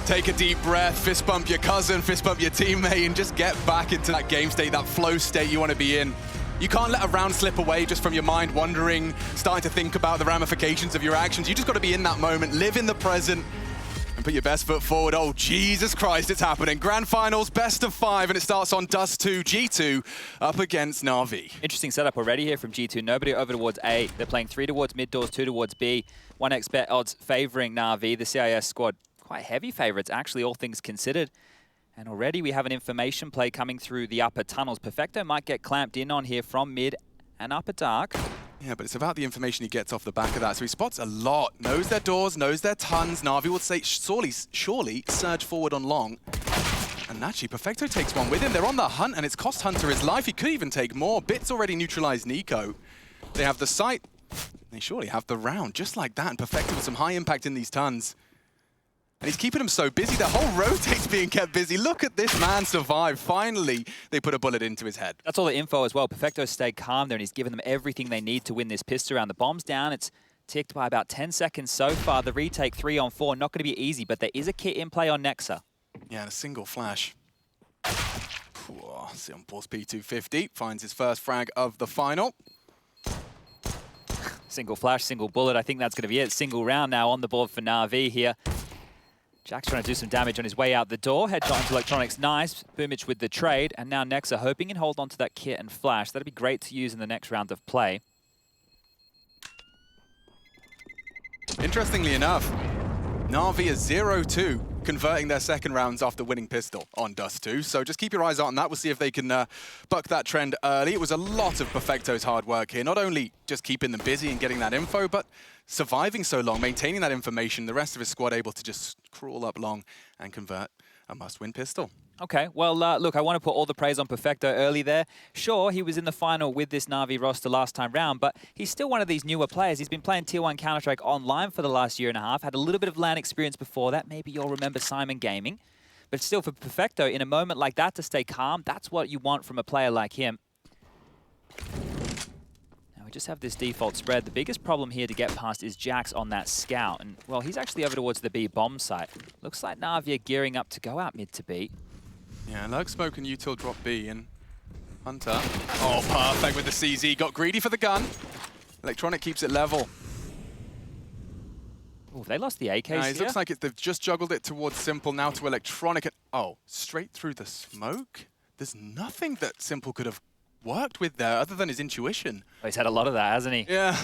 Take a deep breath, fist bump your cousin, fist bump your teammate, and just get back into that game state, that flow state you want to be in. You can't let a round slip away just from your mind wandering, starting to think about the ramifications of your actions. You just got to be in that moment, live in the present, and put your best foot forward. Oh, Jesus Christ, it's happening. Grand Finals, best of 5, and it starts on Dust2, G2 up against Na'Vi. Interesting setup already here from G2. Nobody over towards A. They're playing 3 towards mid doors, 2 towards B. 1x bet odds favoring Na'Vi. The CIS squad, quite heavy favorites, actually, all things considered. And already we have an information play coming through the upper tunnels. Perfecto might get clamped in on here from mid and upper dark. Yeah, but it's about the information he gets off the back of that. So he spots a lot, knows their doors, knows their tons. Na'Vi would say, surely surge forward on long. And naturally, Perfecto takes one with him. They're on the hunt, and it's cost Hunter his life. He could even take more. Bits already neutralized niko. They have the sight. They surely have the round, just like that. And Perfecto with some high impact in these tons. And he's keeping them so busy. The whole rotate's being kept busy. Look at this man survive. Finally, they put a bullet into his head. That's all the info as well. Perfecto stayed calm there, and he's given them everything they need to win this pistol round. The bomb's down. It's ticked by about 10 seconds so far. The retake 3 on 4, not going to be easy, but there is a kit in play on Nexa. Yeah, and a single flash. FunPlus P250 finds his first frag of the final. Single flash, single bullet. I think that's going to be it. Single round now on the board for Na'Vi here. jaCkz trying to do some damage on his way out the door. Headshot into electronics, nice. Boomich with the trade. And now Nexa hoping and hold on to that kit and flash. That'd be great to use in the next round of play. Interestingly enough, Na'Vi is 0-2, converting their second rounds after winning pistol on Dust2. So just keep your eyes out on that. We'll see if they can buck that trend early. It was a lot of Perfecto's hard work here. Not only just keeping them busy and getting that info, but surviving so long, maintaining that information. The rest of his squad able to just crawl up long and convert a must-win pistol. Okay, well, look, I want to put all the praise on Perfecto early there. Sure, he was in the final with this Na'Vi roster last time round, but he's still one of these newer players. He's been playing Tier 1 Counter-Strike online for the last year and a half, had a little bit of LAN experience before that. Maybe you'll remember Simon Gaming. But still, for Perfecto, in a moment like that, to stay calm, that's what you want from a player like him. We just have this default spread. The biggest problem here to get past is jaCkz on that scout. And, well, he's actually over towards the B bomb site. Looks like Na'Vi are gearing up to go out mid to B. Yeah, Lurk Smoke and Util drop B, and Hunter. Oh, perfect with the CZ. Got greedy for the gun. Electronic keeps it level. Oh, they lost the AKs here. It looks like they've just juggled it towards Simple, now to Electronic. Oh, straight through the smoke? There's nothing that Simple could have worked with there other than his intuition. Oh, he's had a lot of that, hasn't he? Yeah.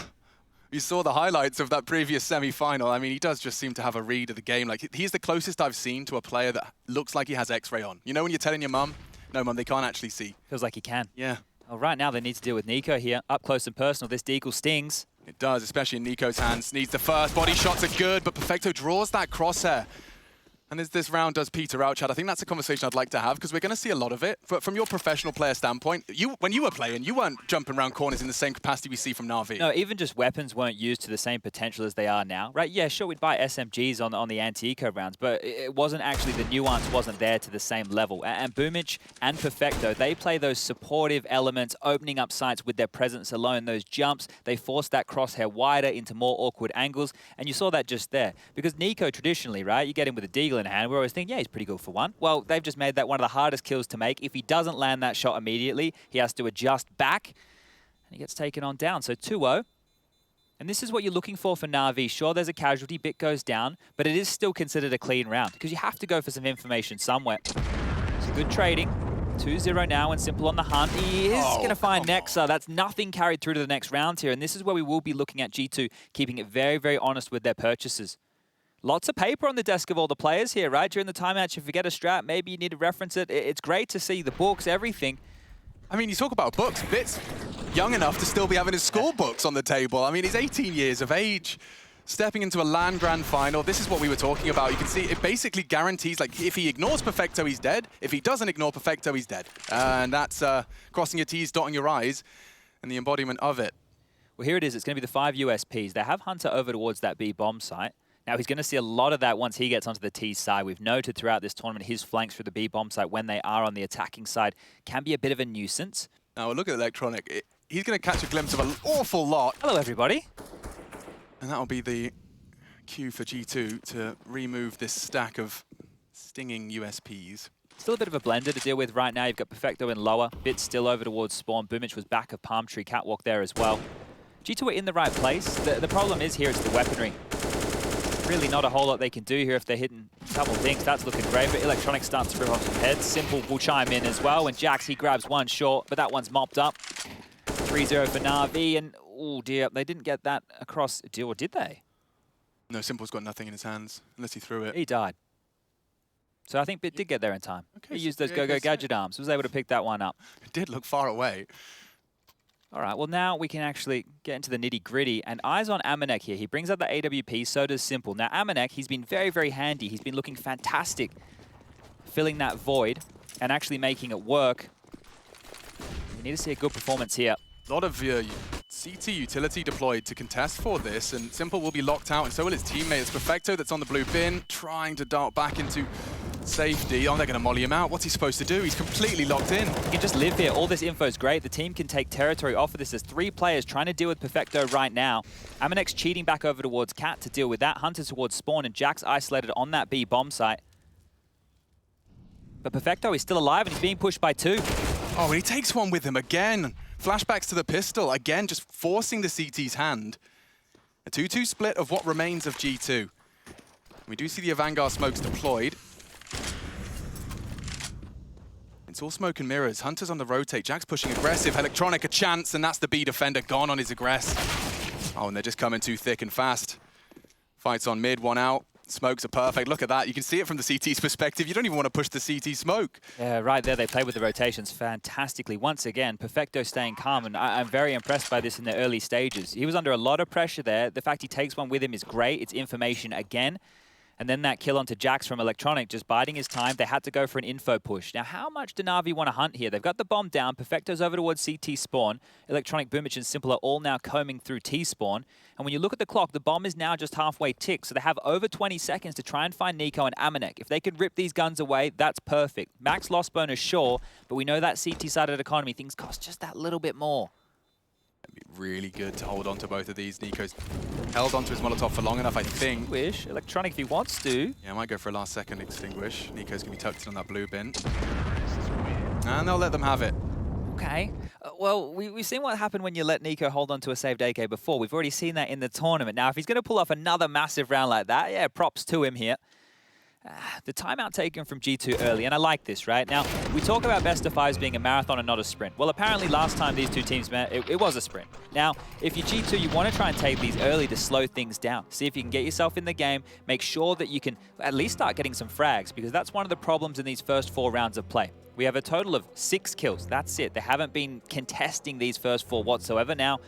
You saw the highlights of that previous semi-final. I mean, he does just seem to have a read of the game. Like, he's the closest I've seen to a player that looks like he has X-ray on. You know when you're telling your mum, no, mum, they can't actually see. Feels like he can. Yeah. Well, right now they need to deal with niko here. Up close and personal. This deagle stings. It does, especially in niko's hands. Needs the first. Body shots are good, but Perfecto draws that crosshair. And as this round does peter out, Chad, I think that's a conversation I'd like to have, because we're going to see a lot of it. But from your professional player standpoint, when you were playing, you weren't jumping around corners in the same capacity we see from Na'Vi. No, even just weapons weren't used to the same potential as they are now, right? Yeah, sure, we'd buy SMGs on the anti-eco rounds, but it wasn't actually, the nuance wasn't there to the same level. And Boomich and Perfecto, they play those supportive elements, opening up sights with their presence alone. Those jumps, they force that crosshair wider into more awkward angles, and you saw that just there. Because niko traditionally, right, you get him with a deagle in hand, we're always thinking, yeah, he's pretty good for one. Well, they've just made that one of the hardest kills to make. If he doesn't land that shot immediately, he has to adjust back, and he gets taken on down. So 2-0. And this is what you're looking for Na'Vi. Sure, there's a casualty, bit goes down, but it is still considered a clean round, because you have to go for some information somewhere. So good trading. 2-0 now, and Simple on the hunt. He is going to find Nexa. That's nothing carried through to the next round here, and this is where we will be looking at G2 keeping it very, very honest with their purchases. Lots of paper on the desk of all the players here, right? During the timeout, you forget a strat, maybe you need to reference it. It's great to see the books, everything. I mean, you talk about books. Bit's young enough to still be having his school books on the table. I mean, he's 18 years of age, stepping into a LAN Grand Final. This is what we were talking about. You can see it basically guarantees, like, if he ignores Perfecto, he's dead. If he doesn't ignore Perfecto, he's dead. And that's crossing your T's, dotting your I's, and the embodiment of it. Well, here it is. It's going to be the 5 USPs. They have Hunter over towards that B bomb site. Now, he's going to see a lot of that once he gets onto the T side. We've noted throughout this tournament his flanks through the B bomb site when they are on the attacking side can be a bit of a nuisance. Now, look at Electronic. He's going to catch a glimpse of an awful lot. Hello, everybody. And that'll be the cue for G2 to remove this stack of stinging USPs. Still a bit of a blender to deal with right now. You've got Perfecto in lower, Bit still over towards spawn. boomich was back of Palm Tree Catwalk there as well. G2 are in the right place. The problem is here, it's the weaponry. Really not a whole lot they can do here if they're hitting double dinks. That's looking great, but Electronic starts to rip off some heads. Simple will chime in as well, and jaCkz, he grabs one short, but that one's mopped up. 3-0 for Na'Vi, and oh dear, they didn't get that across, or did they? No, Simple's got nothing in his hands, unless he threw it. He died. So I think Bit did get there in time. Okay, He used those go-go gadget arms, was able to pick that one up. It did look far away. All right, well now we can actually get into the nitty-gritty, and eyes on amanewk here. He brings up the AWP, so does Simple. Now amanewk, he's been very, very handy. He's been looking fantastic, filling that void and actually making it work. We need to see a good performance here. A lot of CT utility deployed to contest for this, and Simple will be locked out, and so will his teammate. It's Perfecto that's on the blue bin, trying to dart back into safety. Oh, they're going to molly him out. What's he supposed to do? He's completely locked in. He can just live here. All this info is great. The team can take territory off of this. There's 3 players trying to deal with Perfecto right now. amanewk's cheating back over towards Cat to deal with that. Hunter towards spawn, and jaCkz isolated on that B bomb site. But Perfecto is still alive, and he's being pushed by 2. Oh, and he takes one with him again. Flashbacks to the pistol. Again, just forcing the CT's hand. A 2-2 split of what remains of G2. We do see the Vanguard smokes deployed. It's all smoke and mirrors. Hunter's on the rotate. jaCkz pushing aggressive. Electronic a chance, and that's the B defender gone on his aggress. Oh, and they're just coming too thick and fast. Fights on mid, one out. Smokes are perfect. Look at that. You can see it from the CT's perspective. You don't even want to push the CT smoke. Yeah, right there. They play with the rotations fantastically. Once again, Perfecto staying calm, and I'm very impressed by this in the early stages. He was under a lot of pressure there. The fact he takes one with him is great. It's information again. And then that kill onto jaCkz from Electronic, just biding his time. They had to go for an info push. Now, how much do Na'Vi want to hunt here? They've got the bomb down. Perfecto's over towards CT spawn. Electronic, boomich, and Simple are all now combing through T spawn. And when you look at the clock, the bomb is now just halfway ticked. So they have over 20 seconds to try and find niko and amanewk. If they could rip these guns away, that's perfect. Max loss bonus, sure. But we know that CT side of the economy, things cost just that little bit more. It'd be really good to hold on to both of these. niko's held onto his Molotov for long enough, I think. Wish Electronic, if he wants to. Yeah, I might go for a last second extinguish. niko's going to be tucked in on that blue bin. And they'll let them have it. Okay. Well, we've seen what happened when you let niko hold on to a saved AK before. We've already seen that in the tournament. Now, if he's going to pull off another massive round like that, yeah, props to him here. The timeout taken from G2 early, and I like this, right? Now, we talk about best of fives being a marathon and not a sprint. Well, apparently last time these two teams met, it was a sprint. Now, if you're G2, you want to try and take these early to slow things down. See if you can get yourself in the game, make sure that you can at least start getting some frags, because that's one of the problems in these first 4 rounds of play. We have a total of 6 kills. That's it. They haven't been contesting these first 4 whatsoever. Now,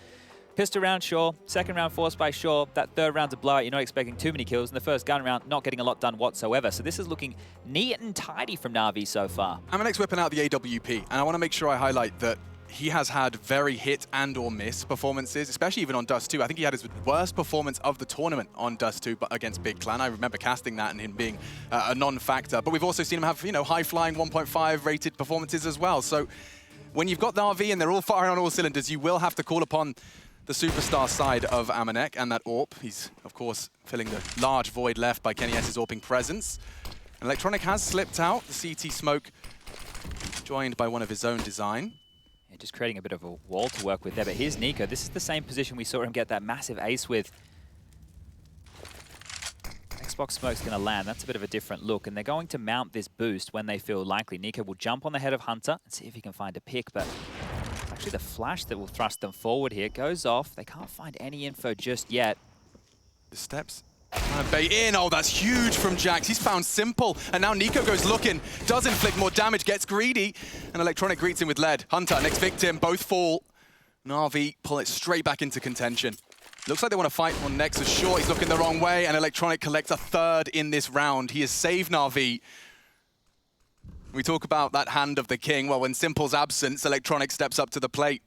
pistol round, sure. Second round, force by, sure. That third round's a blowout. You're not expecting too many kills. And the first gun round, not getting a lot done whatsoever. So this is looking neat and tidy from Na'Vi so far. amanewk's whipping out the AWP, and I want to make sure I highlight that he has had very hit and or miss performances, especially even on Dust 2. I think he had his worst performance of the tournament on Dust 2 against Big Clan. I remember casting that and him being a non-factor. But we've also seen him have, high-flying 1.5 rated performances as well. So when you've got Na'Vi and they're all firing on all cylinders, you will have to call upon the superstar side of amanewk and that AWP. He's, of course, filling the large void left by kennyS's AWPing presence. Electronic has slipped out. The CT smoke joined by one of his own design. Yeah, just creating a bit of a wall to work with there. But here's niko. This is the same position we saw him get that massive ace with. Xbox smoke's going to land. That's a bit of a different look. And they're going to mount this boost when they feel likely. niko will jump on the head of Hunter and see if he can find a pick. But actually the flash that will thrust them forward here goes off. They can't find any info just yet. The steps. Bait in. Oh, that's huge from jaCkz. He's found Simple. And now niko goes looking. Does inflict more damage. Gets greedy. And Electronic greets him with lead. Hunter, next victim. Both fall. Na'Vi pull it straight back into contention. Looks like they want to fight on nexa. Short. He's looking the wrong way. And Electronic collects a 3rd in this round. He has saved Na'Vi. We talk about that hand of the king. Well, when Simple's absence, Electronic steps up to the plate.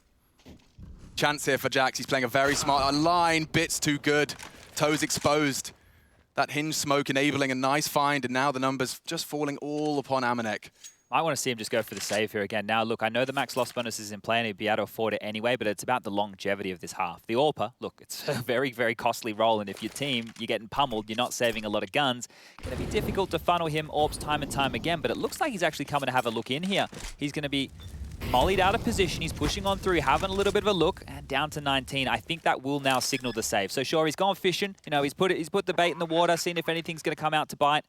Chance here for jaCkz. He's playing a very smart line. Bits too good. Toes exposed. That hinge smoke enabling a nice find, and now the numbers just falling all upon amanewk. I want to see him just go for the save here again. Now, look, I know the max loss bonus is in play and he'd be able to afford it anyway, but it's about the longevity of this half. The AWPer, look, it's a very, very costly role, and if your team, you're getting pummeled, you're not saving a lot of guns, it's going to be difficult to funnel him AWPs time and time again, but it looks like he's actually coming to have a look in here. He's going to be mollied out of position. He's pushing on through, having a little bit of a look, and down to 19. I think that will now signal the save. So sure, he's gone fishing. You know, he's put the bait in the water, seeing if anything's going to come out to bite.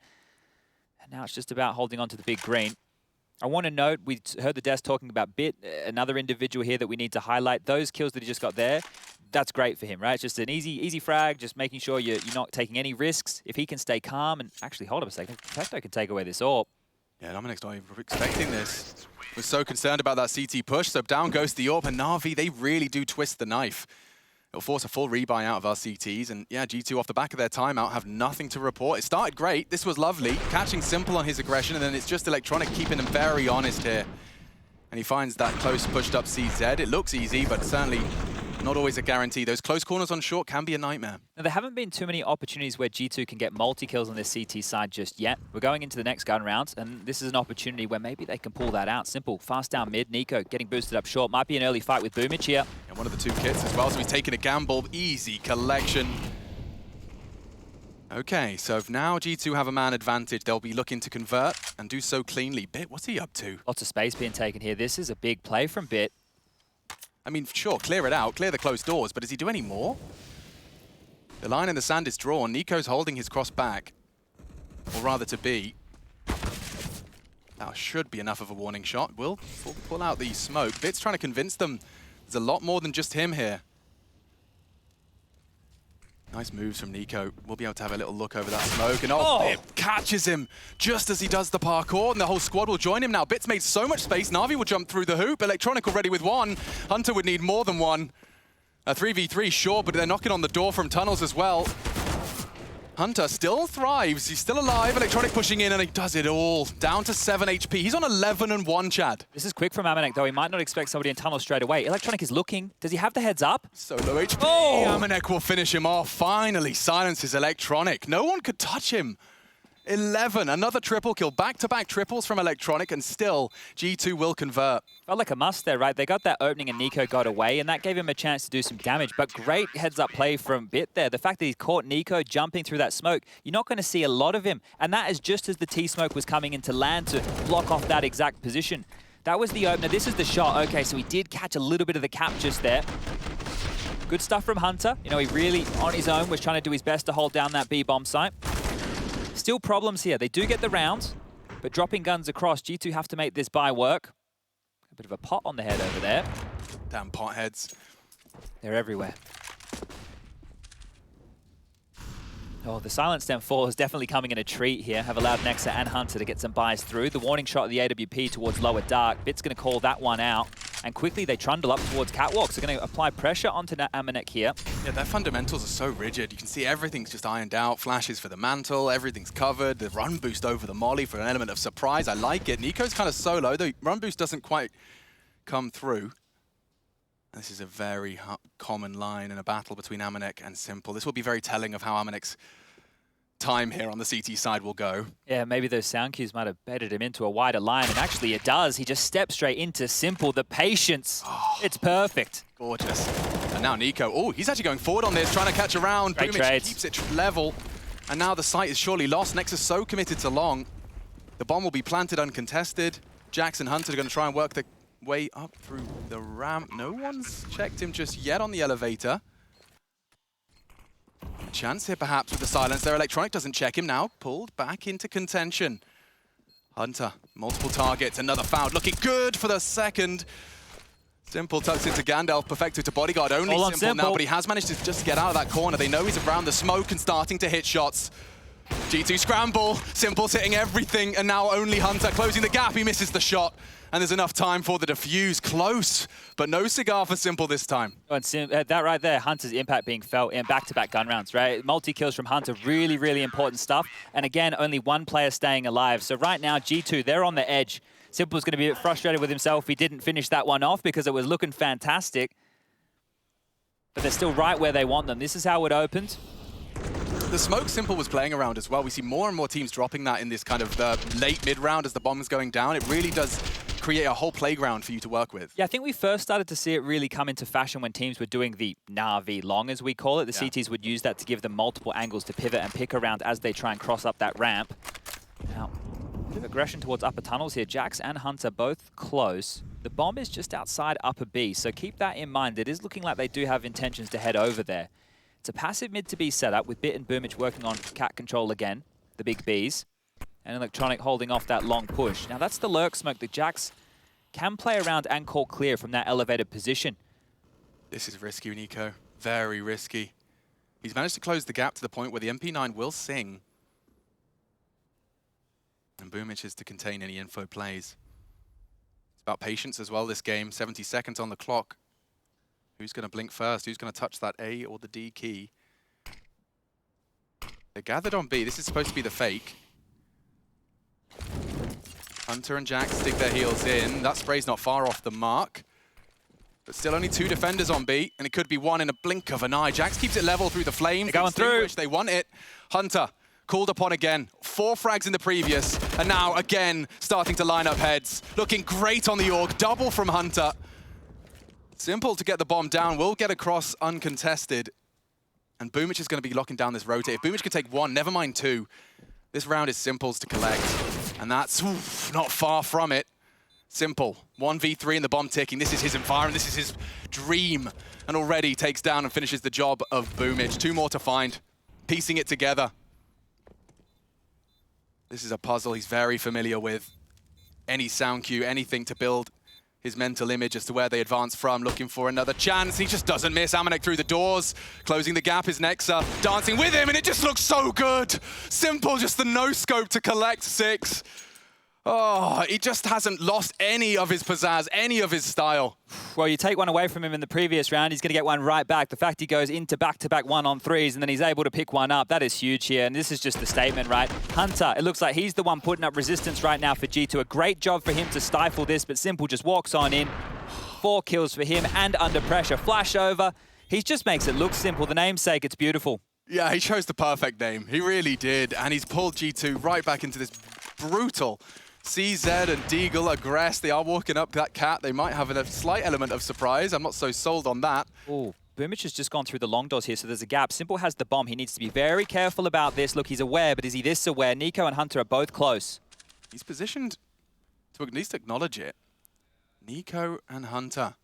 And now it's just about holding on to the big green. I want to note, we heard the desk talking about Bit, another individual here that we need to highlight. Those kills that he just got there, that's great for him, right? It's just an easy frag, just making sure you're not taking any risks. If he can stay calm and actually, hold up a second, perfecto can take away this AWP. Yeah, nawwk's not even expecting this. Was so concerned about that CT push, so down goes the AWP, and Na'Vi, they really do twist the knife. It'll force a full rebuy out of our CTs, and yeah, G2 off the back of their timeout have nothing to report. It started great, this was lovely, catching Simple on his aggression, and then it's just Electronic keeping him very honest here. And he finds that close pushed up CZ. It looks easy, but certainly not always a guarantee. Those close corners on short can be a nightmare. Now, there haven't been too many opportunities where G2 can get multi-kills on this CT side just yet. We're going into the next gun round, and this is an opportunity where maybe they can pull that out. Simple, fast down mid, niko getting boosted up short. Might be an early fight with boomich here. And one of the two kits as well, so he's taking a gamble. Easy collection. Okay, so if now G2 have a man advantage, they'll be looking to convert and do so cleanly. Bit, what's he up to? Lots of space being taken here. This is a big play from Bit. I mean, sure, clear it out, clear the closed doors, but does he do any more? The line in the sand is drawn. niko's holding his cross back, or rather to be. That should be enough of a warning shot. We'll pull out the smoke. Bit's trying to convince them there's a lot more than just him here. Nice moves from niko. We'll be able to have a little look over that smoke. And Bit catches him just as he does the parkour. And the whole squad will join him now. Bit's made so much space. Na'Vi will jump through the hoop. Electronic already with one. Hunter would need more than one. A 3v3, sure, but they're knocking on the door from tunnels as well. Hunter still thrives. He's still alive. Electronic pushing in, and he does it all. Down to 7 HP. He's on 11 and 1, Chad. This is quick from amanek, though. He might not expect somebody in tunnel straight away. Electronic is looking. Does he have the heads up? So low HP. Oh! amanek will finish him off. Finally silences Electronic. No one could touch him. 11, another triple kill. Back-to-back triples from Electronic, and still G2 will convert. Felt like a must there, right? They got that opening and niko got away, and that gave him a chance to do some damage. But great heads-up play from Bit there. The fact that he caught niko jumping through that smoke, you're not going to see a lot of him. And that is just as the T-smoke was coming into land to block off that exact position. That was the opener. This is the shot. Okay, so he did catch a little bit of the cap just there. Good stuff from Hunter. You know, he really, on his own, was trying to do his best to hold down that B-bomb site. Still problems here. They do get the rounds, but dropping guns across, G2 have to make this buy work. A bit of a pot on the head over there. Damn potheads. They're everywhere. Oh, the silent stem 4 is definitely coming in a treat here. Have allowed Nexa and Hunter to get some buys through. The warning shot of the AWP towards lower dark. Bit's going to call that one out. And quickly they trundle up towards catwalks. They're going to apply pressure onto amanek here. Yeah, their fundamentals are so rigid. You can see everything's just ironed out. Flashes for the mantle, everything's covered. The run boost over the molly for an element of surprise. I like it. niko's kind of solo. The run boost doesn't quite come through. This is a very common line in a battle between amanek and Simple. This will be very telling of how amanek's time here on the CT side will go. Yeah, maybe those sound cues might have baited him into a wider line, and actually it does. He just steps straight into Simple. The patience, it's perfect. Gorgeous. And now niko, oh, he's actually going forward on this, trying to catch around. Great trades. Keeps it level, and now the site is surely lost. nexa is so committed to long. The bomb will be planted uncontested. jaCkz and Hunter are going to try and work the way up through the ramp. No one's checked him just yet on the elevator. A chance here perhaps with the silence there. Electronic doesn't check him now. Pulled back into contention. Hunter, multiple targets, another foul. Looking good for the second. Simple tucks into Gandalf, perfecto to bodyguard. Only Simple now, but he has managed to just get out of that corner. They know he's around the smoke and starting to hit shots. G2 scramble, Simple's hitting everything, and now only Hunter closing the gap. He misses the shot, and there's enough time for the defuse. Close, but no cigar for Simple this time. And that right there, Hunter's impact being felt in back-to-back gun rounds, right? Multi-kills from Hunter, really, really important stuff. And again, only one player staying alive. So right now, G2, they're on the edge. Simple's going to be a bit frustrated with himself. He didn't finish that one off because it was looking fantastic. But they're still right where they want them. This is how it opened. The smoke Simple was playing around as well. We see more and more teams dropping that in this kind of late mid-round as the bomb's going down. It really does create a whole playground for you to work with. Yeah, I think we first started to see it really come into fashion when teams were doing the Na'Vi long, as we call it. The CTs would use that to give them multiple angles to pivot and pick around as they try and cross up that ramp. Now, a bit of aggression towards upper tunnels here. jaCkz and Hunter both close. The bomb is just outside upper B, so keep that in mind. It is looking like they do have intentions to head over there. It's a passive mid to B setup with Bit and boomich working on cat control again, the big Bs, and Electronic holding off that long push. Now that's the lurk smoke that jaCkz can play around and call clear from that elevated position. This is risky, niko. Very risky. He's managed to close the gap to the point where the MP9 will sing. And boomich is to contain any info plays. It's about patience as well this game. 70 seconds on the clock. Who's going to blink first? Who's going to touch that A or the D key? They're gathered on B. This is supposed to be the fake. Hunter and jaCkz dig their heels in. That spray's not far off the mark. But still only 2 defenders on B, and it could be 1 in a blink of an eye. jaCkz keeps it level through the flames. They're going through. They want it. Hunter called upon again. 4 frags in the previous, and now again starting to line up heads. Looking great on the Org. Double from Hunter. Simple to get the bomb down. Will get across uncontested. And boomich is going to be locking down this rotate. If boomich can take 1, never mind 2. This round is Simple's to collect. And that's not far from it. Simple. 1v3 and the bomb ticking. This is his environment. This is his dream. And already takes down and finishes the job of boomich. 2 more to find. Piecing it together. This is a puzzle he's very familiar with. Any sound cue, anything to build his mental image as to where they advance from, looking for another chance. He just doesn't miss. amaNek through the doors. Closing the gap is nexa, dancing with him, and it just looks so good. Simple, just the no-scope to collect 6. Oh, he just hasn't lost any of his pizzazz, any of his style. Well, you take one away from him in the previous round, he's going to get one right back. The fact he goes into back-to-back 1-on-3s and then he's able to pick one up, that is huge here. And this is just the statement, right? Hunter, it looks like he's the one putting up resistance right now for G2. A great job for him to stifle this, but Simple just walks on in. 4 kills for him and under pressure. Flash over. He just makes it look simple. The namesake, it's beautiful. Yeah, he chose the perfect name. He really did. And he's pulled G2 right back into this brutal CZ and Deagle aggress. They are walking up that cat. They might have a slight element of surprise. I'm not so sold on that. Oh, boomich has just gone through the long doors here, so there's a gap. Simple has the bomb. He needs to be very careful about this. Look, he's aware, but is he this aware? niko and Hunter are both close. He's positioned to at least acknowledge it. niko and Hunter.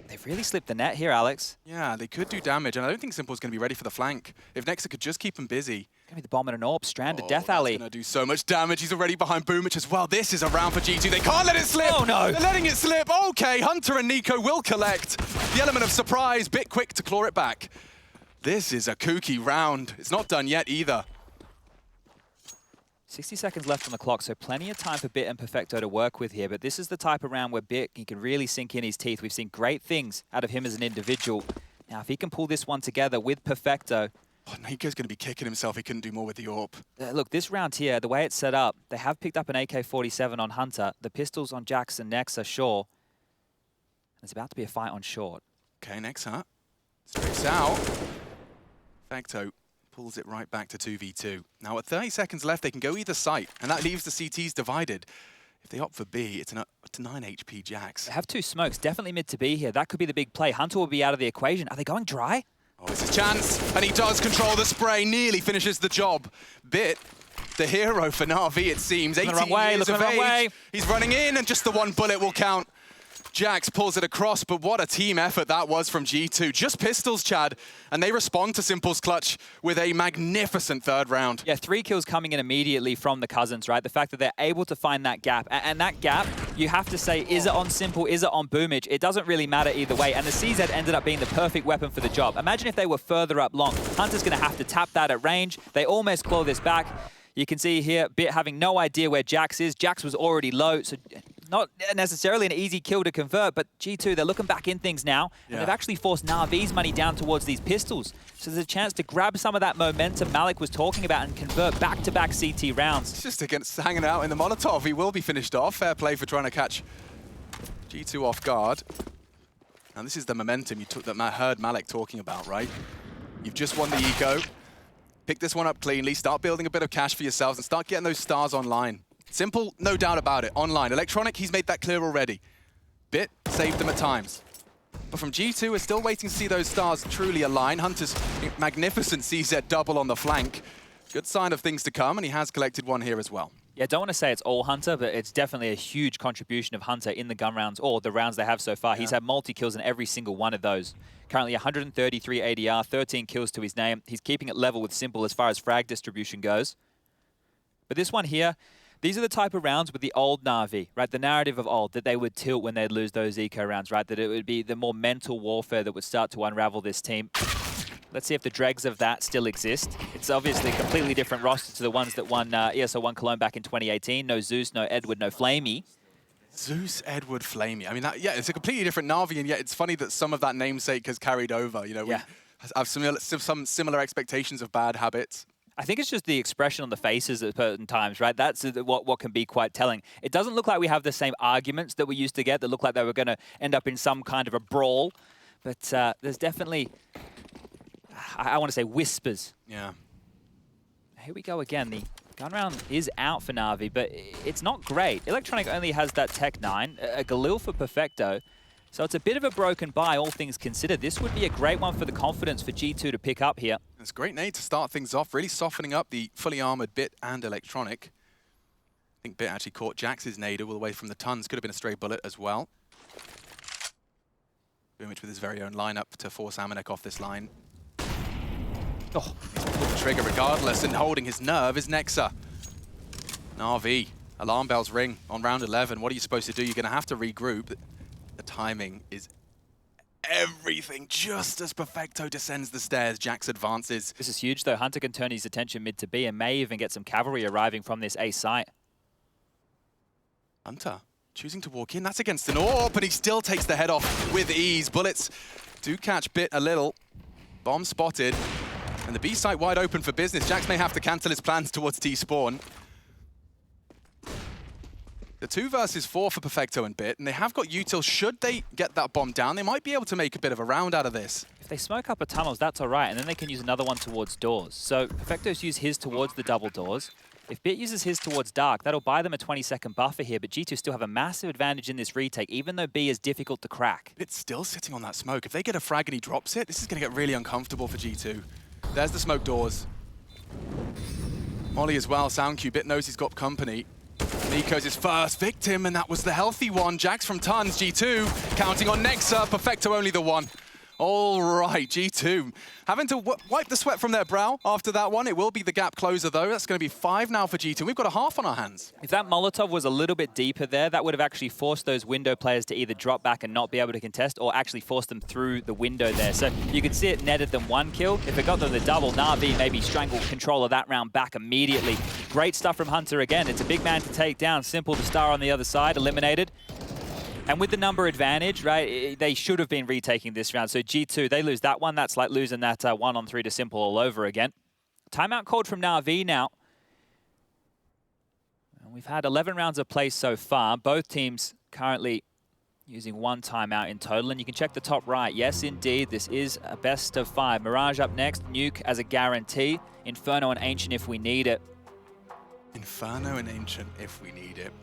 They've really slipped the net here, Alex. Yeah, they could do damage, and I don't think Simple's going to be ready for the flank. If nexa could just keep him busy. Gonna be the bomb and an AWP, stranded, Death Alley. He's going to do so much damage. He's already behind boomich as well. This is a round for G2. They can't let it slip. Oh, no. They're letting it slip. Okay, Hunter and niko will collect. The element of surprise, bit quick to claw it back. This is a kooky round. It's not done yet either. 60 seconds left on the clock, so plenty of time for Bit and Perfecto to work with here. But this is the type of round where Bit, he can really sink in his teeth. We've seen great things out of him as an individual. Now, if he can pull this one together with Perfecto... Oh, niko's going to be kicking himself. He couldn't do more with the AWP. Look, this round here, the way it's set up, they have picked up an AK-47 on Hunter, the pistols on jaCkz and nexa, sure. There's about to be a fight on short. Okay, nexa. Straight out. Perfecto pulls it right back to 2v2. Now, with 30 seconds left, they can go either site, and that leaves the CTs divided. If they opt for B, it's a 9 HP jaCkz. They have 2 smokes, definitely mid to B here. That could be the big play. Hunter will be out of the equation. Are they going dry? Oh, it's his chance, and he does control the spray, nearly finishes the job. Bit, the hero for Na'Vi, it seems. 18 years of age. He's running in, and just the 1 bullet will count. jaCkz pulls it across, but what a team effort that was from G2. Just pistols, Chad, and they respond to Simple's clutch with a magnificent 3rd round. Yeah, 3 kills coming in immediately from the Cousins, right? The fact that they're able to find that gap, and that gap, you have to say, is it on Simple, is it on boomich? It doesn't really matter either way, and the CZ ended up being the perfect weapon for the job. Imagine if they were further up long. Hunter's going to have to tap that at range. They almost claw this back. You can see here, Bit having no idea where jaCkz is. jaCkz was already low, so not necessarily an easy kill to convert, but G2, they're looking back in things now, and they've actually forced Na'Vi's money down towards these pistols. So there's a chance to grab some of that momentum Malik was talking about and convert back-to-back CT rounds. It's just against hanging out in the Molotov. He will be finished off. Fair play for trying to catch G2 off guard. And this is the momentum you took that I heard Malik talking about, right? You've just won the eco. Pick this one up cleanly, start building a bit of cash for yourselves, and start getting those stars online. Simple, no doubt about it, online. Electronic, he's made that clear already. Bit, saved them at times. But from G2, we're still waiting to see those stars truly align. Hunter's magnificent CZ double on the flank. Good sign of things to come, and he has collected one here as well. Yeah, don't want to say it's all Hunter, but it's definitely a huge contribution of Hunter in the gun rounds, or the rounds they have so far. Yeah. He's had multi-kills in every single one of those. Currently 133 ADR, 13 kills to his name. He's keeping it level with Simple as far as frag distribution goes. But this one here, these are the type of rounds with the old Na'Vi, right? The narrative of old, that they would tilt when they'd lose those eco rounds, right? That it would be the more mental warfare that would start to unravel this team. Let's see if the dregs of that still exist. It's obviously a completely different roster to the ones that won ESL Cologne back in 2018. No Zeus, no Edward, no Flamey. Zeus, Edward, Flamey. I mean, yeah, it's a completely different Na'Vi, and yet it's funny that some of that namesake has carried over. You know, we have some similar expectations of bad habits. I think it's just the expression on the faces at certain times, right? That's what can be quite telling. It doesn't look like we have the same arguments that we used to get that look like they were going to end up in some kind of a brawl. But there's definitely, I want to say, whispers. Yeah. Here we go again. The gun round is out for Na'Vi, but it's not great. Electronic only has that Tech 9, a Galil for Perfecto. So it's a bit of a broken buy, all things considered. This would be a great one for the confidence for G2 to pick up here. It's a great nade to start things off, really softening up the fully armored Bit and Electronic. I think Bit actually caught jaCkz's nade all the way from the tons. Could have been a stray bullet as well. Boomich with his very own lineup to force Amanek off this line. Oh, he's pulled the trigger regardless, and holding his nerve is Nexa. Na'Vi, alarm bells ring on round 11. What are you supposed to do? You're going to have to regroup. The timing is everything. Just as Perfecto descends the stairs, jaCkz advances. This is huge, though. Hunter can turn his attention mid to B and may even get some cavalry arriving from this A site. Hunter choosing to walk in. That's against an AWP, but he still takes the head off with ease. Bullets do catch Bit a little. Bomb spotted. And the B site wide open for business. jaCkz may have to cancel his plans towards T-spawn. The 2 versus 4 for Perfecto and Bit, and they have got util. Should they get that bomb down, they might be able to make a bit of a round out of this. If they smoke up a tunnels, that's all right, and then they can use another one towards doors. So Perfecto's use his towards the double doors. If Bit uses his towards dark, that'll buy them a 20-second buffer here, but G2 still have a massive advantage in this retake, even though B is difficult to crack. Bit's still sitting on that smoke. If they get a frag and he drops it, this is going to get really uncomfortable for G2. There's the smoke doors. Molly as well, SoundQ. Bit knows he's got company. niko's his first victim, and that was the healthy one. jaCkz from tons, G2 counting on Nexa. Perfecto only the one. All right, G2 having to wipe the sweat from their brow after that one. It will be the gap closer, though. That's going to be 5 now for G2. We've got a half on our hands. If that Molotov was a little bit deeper there, that would have actually forced those window players to either drop back and not be able to contest, or actually force them through the window there. So you could see it netted them 1 kill. If it got them the double, Na'Vi maybe strangled control of that round back immediately. Great stuff from Hunter again. It's a big man to take down. Simple, the star on the other side, eliminated. And with the number advantage, right, they should have been retaking this round. So G2, they lose that one. That's like losing that 1-on-3 to Simple all over again. Timeout called from Na'Vi now. And we've had 11 rounds of play so far. Both teams currently using 1 timeout in total. And you can check the top right. Yes, indeed, this is a best of 5. Mirage up next, Nuke as a guarantee. Inferno and Ancient if we need it. Inferno and Ancient if we need it.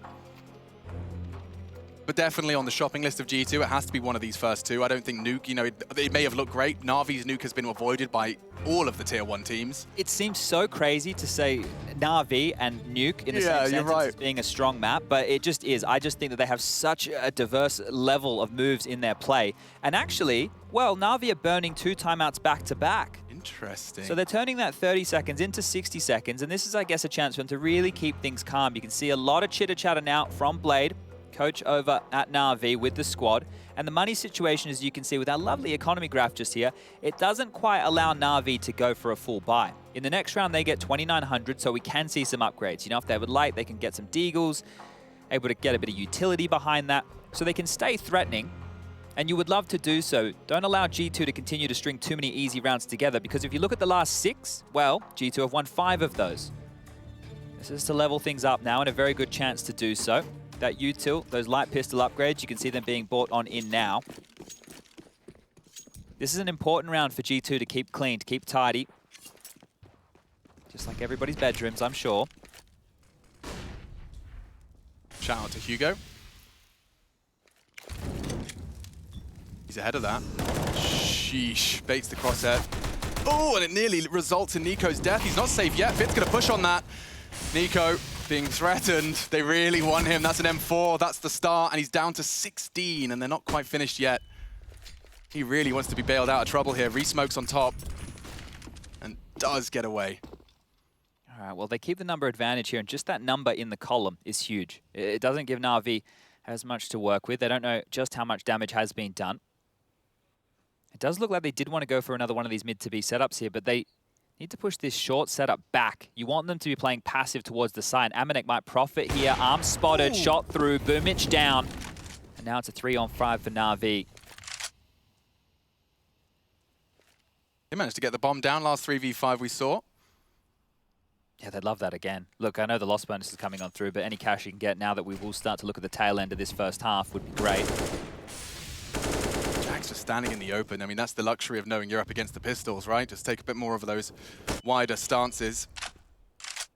But definitely on the shopping list of G2, it has to be one of these first 2. I don't think Nuke, you know, it may have looked great. Na'Vi's Nuke has been avoided by all of the Tier 1 teams. It seems so crazy to say Na'Vi and Nuke in the same sentence as being a strong map, but it just is. I just think that they have such a diverse level of moves in their play. And actually, well, Na'Vi are burning 2 timeouts back-to-back. Interesting. So they're turning that 30 seconds into 60 seconds, and this is, I guess, a chance for them to really keep things calm. You can see a lot of chitter-chatter now from Blade, coach over at Na'Vi with the squad. And the money situation, as you can see with our lovely economy graph just here, it doesn't quite allow Na'Vi to go for a full buy. In the next round, they get 2,900, so we can see some upgrades. You know, if they would like, they can get some deagles, able to get a bit of utility behind that, so they can stay threatening. And you would love to do so. Don't allow G2 to continue to string too many easy rounds together, because if you look at the last 6, well, G2 have won 5 of those. This is to level things up now, and a very good chance to do so. That util, those light pistol upgrades, you can see them being bought on in now. This is an important round for G2 to keep clean, to keep tidy. Just like everybody's bedrooms, I'm sure. Shout out to Hugo. He's ahead of that. Sheesh, baits the crosshair. Oh, and it nearly results in niko's death. He's not safe yet. Fit's gonna push on that. niko being threatened. They really want him. That's an M4, that's the start, and he's down to 16, and they're not quite finished yet. He really wants to be bailed out of trouble here. Re-smokes on top, and does get away. All right, well, they keep the number advantage here, and just that number in the column is huge. It doesn't give Na'Vi as much to work with. They don't know just how much damage has been done. It does look like they did want to go for another one of these mid-to-B setups here, but they need to push this short setup back. You want them to be playing passive towards the side. amanek might profit here. Arm spotted, Ooh. shot through, boomich down. And now it's a 3-on-5 for Na'Vi. They managed to get the bomb down last 3v5 we saw. Yeah, they'd love that again. Look, I know the loss bonus is coming on through, but any cash you can get now that we will start to look at the tail end of this first half would be great. jaCkz just standing in the open. I mean, that's the luxury of knowing you're up against the pistols, right? Just take a bit more of those wider stances.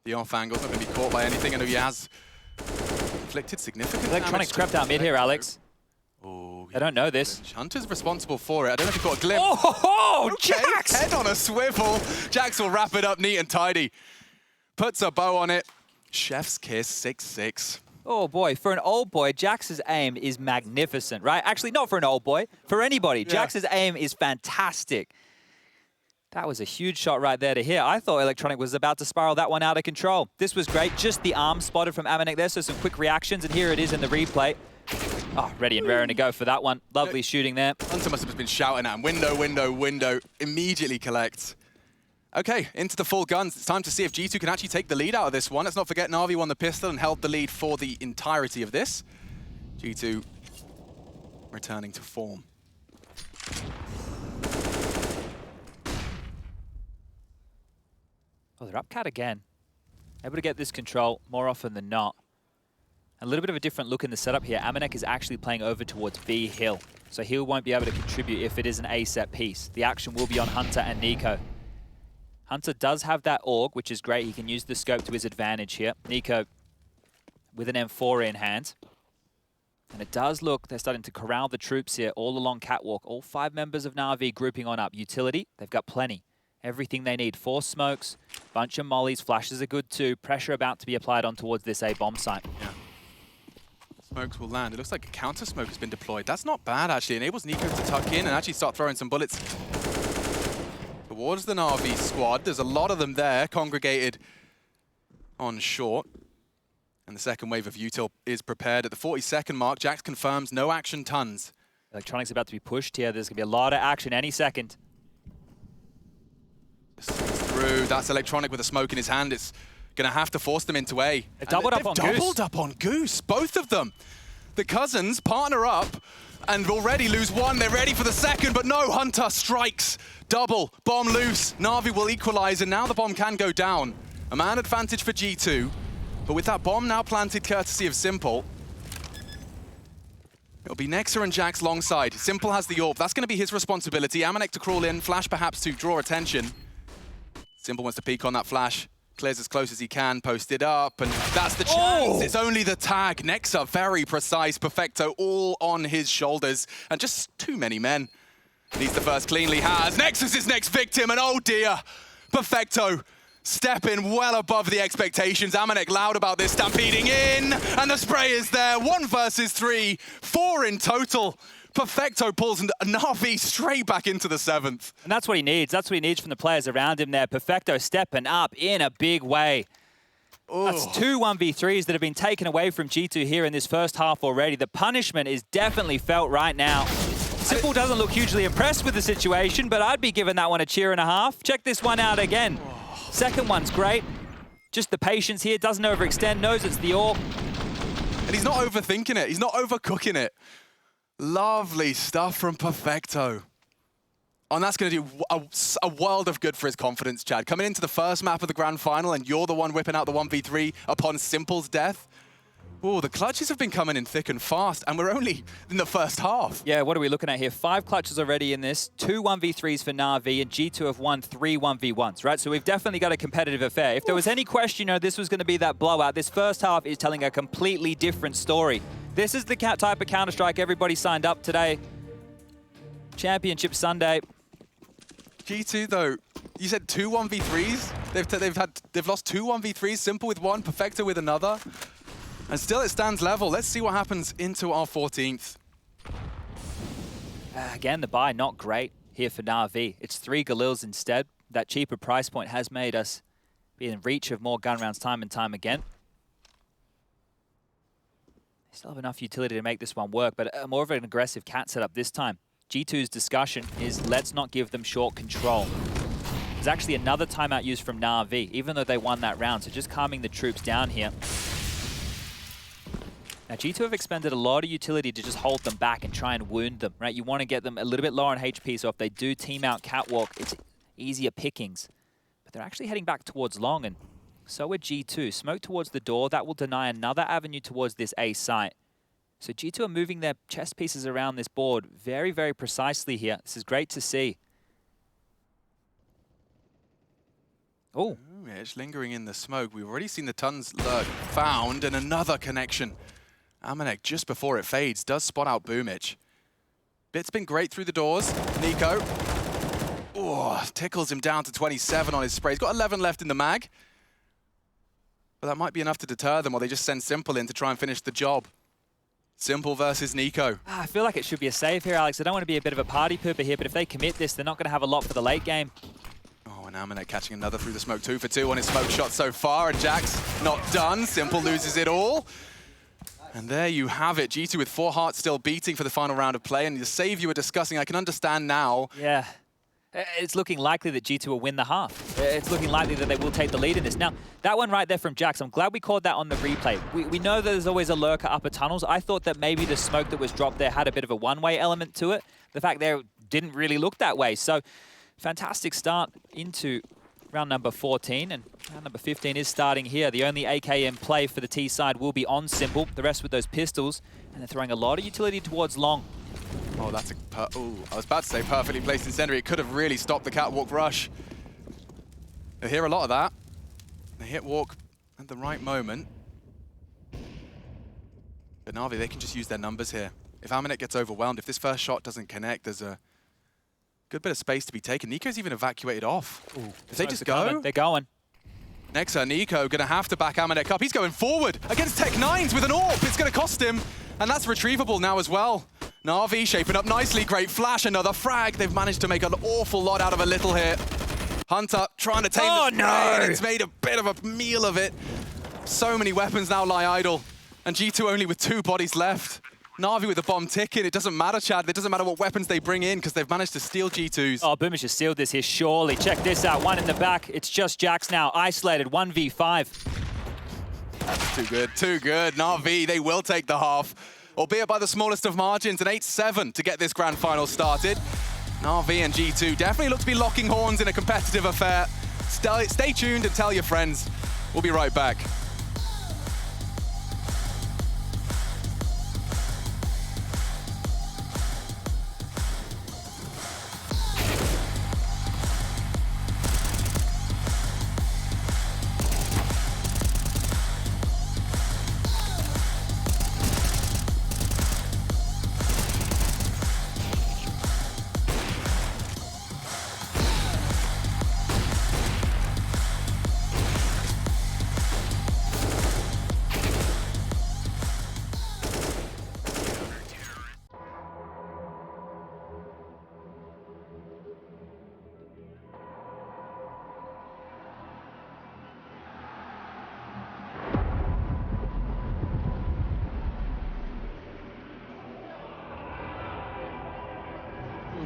The off angle's not going to be caught by anything. I know he has inflicted significant Electronics crept out mid here, Alex. Oh, I don't know this. Hunter's responsible for it. I don't know if he got a glimpse. Oh, Okay, jaCkz! head on a swivel. jaCkz will wrap it up neat and tidy. Puts a bow on it. Chef's kiss, 6-6. Oh boy, for an old boy, jaCkz's aim is magnificent, right? Actually, not for an old boy, for anybody. Yeah. jaCkz's aim is fantastic. That was a huge shot right there to hit. I thought Electronic was about to spiral that one out of control. This was great. Just the arm spotted from amanek there, so some quick reactions, and here it is in the replay. Oh, ready and raring to go for that one. Lovely shooting there. Hunter must have just been shouting at him. Window, window, window. Immediately collects. Okay, into the full guns. It's time to see if G2 can actually take the lead out of this one. Let's not forget Na'Vi won the pistol and held the lead for the entirety of this. G2 returning to form. Oh, they're up cat again. Able to get this control more often than not. A little bit of a different look in the setup here. amanek is actually playing over towards B Hill, so Hill won't be able to contribute if it is an A set piece. The action will be on Hunter and niko. Hunter does have that AUG, which is great. He can use the scope to his advantage here. niko with an M4 in hand. And it does look they're starting to corral the troops here all along catwalk. All 5 members of Na'Vi grouping on up. Utility, they've got plenty. Everything they need. 4 smokes, bunch of mollies, flashes are good too. Pressure about to be applied on towards this A bomb site. Yeah. Smokes will land. It looks like a counter smoke has been deployed. That's not bad, actually. Enables niko to tuck in and actually start throwing some bullets towards the Na'Vi squad. There's a lot of them there, congregated on short. And the second wave of util is prepared at the 40-second mark. jaCkz confirms no action tons. Electronics about to be pushed here. There's going to be a lot of action any second. Through. That's Electronic with a smoke in his hand. It's going to have to force them into A. They've doubled up on Goose. Doubled up on Goose, both of them. The cousins partner up and already lose one. They're ready for the second, but no, Hunter strikes. Double, bomb loose. Na'Vi will equalize, and now the bomb can go down. A man advantage for G2, but with that bomb now planted courtesy of Simple, it'll be Nexa and jaCkz longside. Simple has the AWP. That's going to be his responsibility. amanek to crawl in, flash perhaps to draw attention. Simple wants to peek on that flash. Clears as close as he can, post it up, and that's the chance. Oh! It's only the tag. Nexa, very precise. Perfecto all on his shoulders, and just too many men. He's the first cleanly has. Nexa's his next victim, and oh dear, Perfecto stepping well above the expectations. amanek loud about this, stampeding in, and the spray is there. 1 versus 3, 4 in total. Perfecto pulls Na'Vi straight back into the 7th. And that's what he needs. That's what he needs from the players around him there. Perfecto stepping up in a big way. Ooh. That's 2 1v3s that have been taken away from G2 here in this first half already. The punishment is definitely felt right now. Simple doesn't look hugely impressed with the situation, but I'd be giving that one a cheer and a half. Check this one out again. Second one's great. Just the patience here, doesn't overextend, knows it's the AWP. And he's not overthinking it. He's not overcooking it. Lovely stuff from Perfecto. And that's going to do a world of good for his confidence, Chad. Coming into the first map of the grand final and you're the one whipping out the 1v3 upon Simple's death. Oh, the clutches have been coming in thick and fast, and we're only in the first half. Yeah, what are we looking at here? 5 clutches already in this, 2 1v3s for Na'Vi, and G2 have won 3 1v1s, right? So we've definitely got a competitive affair. If there was any question, you know, this was going to be that blowout. This first half is telling a completely different story. This is the type of Counter-Strike everybody signed up today. Championship Sunday. G2 though, you said 2 1v3s? They've lost 2 1v3s, Simple with 1, Perfecto with another. And still it stands level. Let's see what happens into our 14th. Again, the buy not great here for Na'Vi. It's 3 Galils instead. That cheaper price point has made us be in reach of more gun rounds time and time again. They still have enough utility to make this one work, but more of an aggressive cat setup this time. G2's discussion is let's not give them short control. There's actually another timeout used from Na'Vi, even though they won that round, so just calming the troops down here. Now, G2 have expended a lot of utility to just hold them back and try and wound them, right? You want to get them a little bit lower on HP, so if they do team out Catwalk, it's easier pickings. But they're actually heading back towards long, and so are G2. Smoke towards the door, that will deny another avenue towards this A site. So G2 are moving their chess pieces around this board very, very precisely here. This is great to see. Oh. Yeah, it's lingering in the smoke. We've already seen the tons lurk found, and another connection. amanewk, just before it fades, does spot out boomich. Bit's been great through the doors. niko. Oh, tickles him down to 27 on his spray. He's got 11 left in the mag. But that might be enough to deter them, or they just send Simple in to try and finish the job. Simple versus niko. I feel like it should be a save here, Alex. I don't want to be a bit of a party pooper here, but if they commit this, they're not going to have a lot for the late game. Oh, and amanewk catching another through the smoke. 2 for 2 on his smoke shot so far, and jaCkz not done. Simple loses it all. And there you have it. G2 with 4 hearts still beating for the final round of play. And the save you were discussing, I can understand now. Yeah. It's looking likely that G2 will win the half. It's looking likely that they will take the lead in this. Now, that one right there from jaCkz, I'm glad we caught that on the replay. We know that there's always a lurker upper tunnels. I thought that maybe the smoke that was dropped there had a bit of a one-way element to it. The fact there didn't really look that way. So, fantastic start into round number 14, and round number 15 is starting here. The only AKM play for the T side will be on Simple, the rest with those pistols, and they're throwing a lot of utility towards long. Oh, that's a... I was about to say perfectly placed incendiary. It could have really stopped the catwalk rush. They hear a lot of that. They hit walk at the right moment. But Na'Vi, they can just use their numbers here. If amanewk gets overwhelmed, if this first shot doesn't connect, there's a good bit of space to be taken. niko's even evacuated off. Ooh, if they just go... They're going. Nexa, niko, going to have to back amanewk up. He's going forward against Tech9s with an AWP. It's going to cost him. And that's retrievable now as well. Na'Vi shaping up nicely. Great flash, another frag. They've managed to make an awful lot out of a little here. Hunter trying to tame the spray, and it's made a bit of a meal of it. So many weapons now lie idle. And G2 only with 2 bodies left. Na'Vi with the bomb ticking. It doesn't matter, Chad. It doesn't matter what weapons they bring in because they've managed to steal G2s. Oh, boomich has sealed this here, surely. Check this out. One in the back. It's just jaCkz now. Isolated. 1v5. That's too good. Too good. Na'Vi, they will take the half. Albeit by the smallest of margins, an 8-7 to get this grand final started. Na'Vi and G2 definitely look to be locking horns in a competitive affair. Stay tuned and tell your friends. We'll be right back.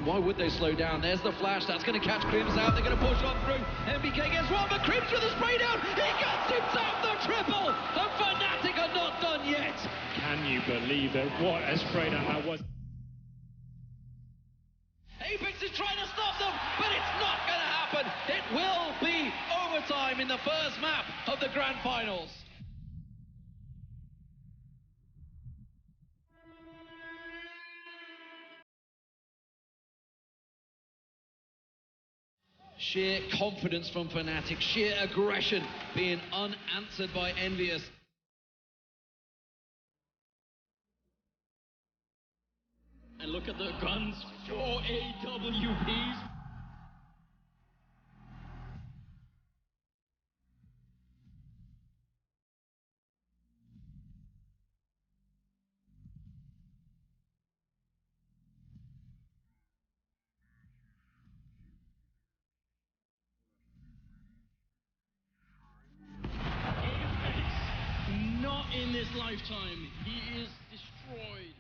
Why would they slow down? There's the flash. That's going to catch krimz out. They're going to push on through. NBK gets one, but krimz with the spray down. He gets himself the triple. And Fnatic are not done yet. Can you believe it? What a spray down that was. Apex is trying to stop them, but it's not going to happen. It will be overtime in the first map of the Grand Finals. Sheer confidence from Fnatic, sheer aggression being unanswered by Envious. And look at the guns, 4 AWPs. Not in this lifetime, he is destroyed.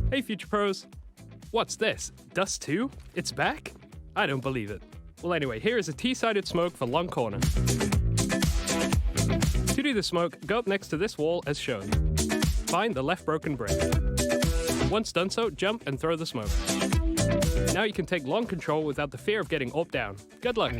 Hey Future Pros! What's this? Dust 2? It's back? I don't believe it. Well anyway, here is a T-sided smoke for long corner. To do the smoke, go up next to this wall as shown. Find the left broken brick. Once done so, jump and throw the smoke. Now you can take long control without the fear of getting AWP down. Good luck!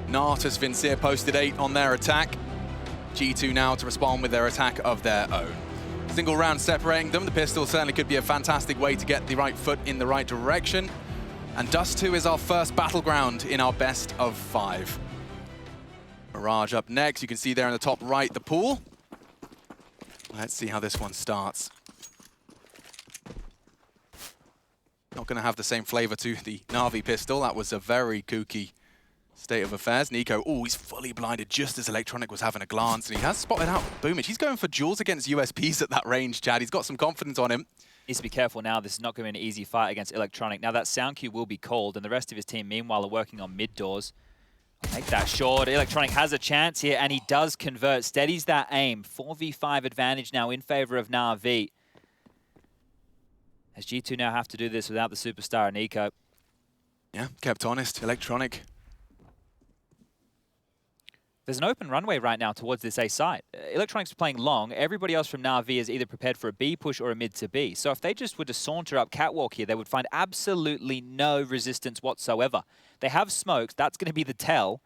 Natus Vincere posted 8 on their attack. G2 now to respond with their attack of their own. Single round separating them. The pistol certainly could be a fantastic way to get the right foot in the right direction. And Dust 2 is our first battleground in our best of 5. Mirage up next. You can see there in the top right the pool. Let's see how this one starts. Not going to have the same flavor to the Na'Vi pistol. That was a very kooky state of affairs. niko, oh, he's fully blinded just as Electronic was having a glance, and he has spotted out Boomich. He's going for duels against USPs at that range, Chad. He's got some confidence on him. Needs to be careful now. This is not going to be an easy fight against Electronic. Now that sound cue will be called, and the rest of his team, meanwhile, are working on mid doors. Make that short. Electronic has a chance here, and he does convert. Steadies that aim. 4v5 advantage now in favor of Na'Vi. As G2 now have to do this without the superstar niko. Yeah, kept honest. Electronic. There's an open runway right now towards this A site. Electronic's playing long. Everybody else from Na'Vi is either prepared for a B push or a mid to B. So if they just were to saunter up catwalk here, they would find absolutely no resistance whatsoever. They have smokes. That's going to be the tell.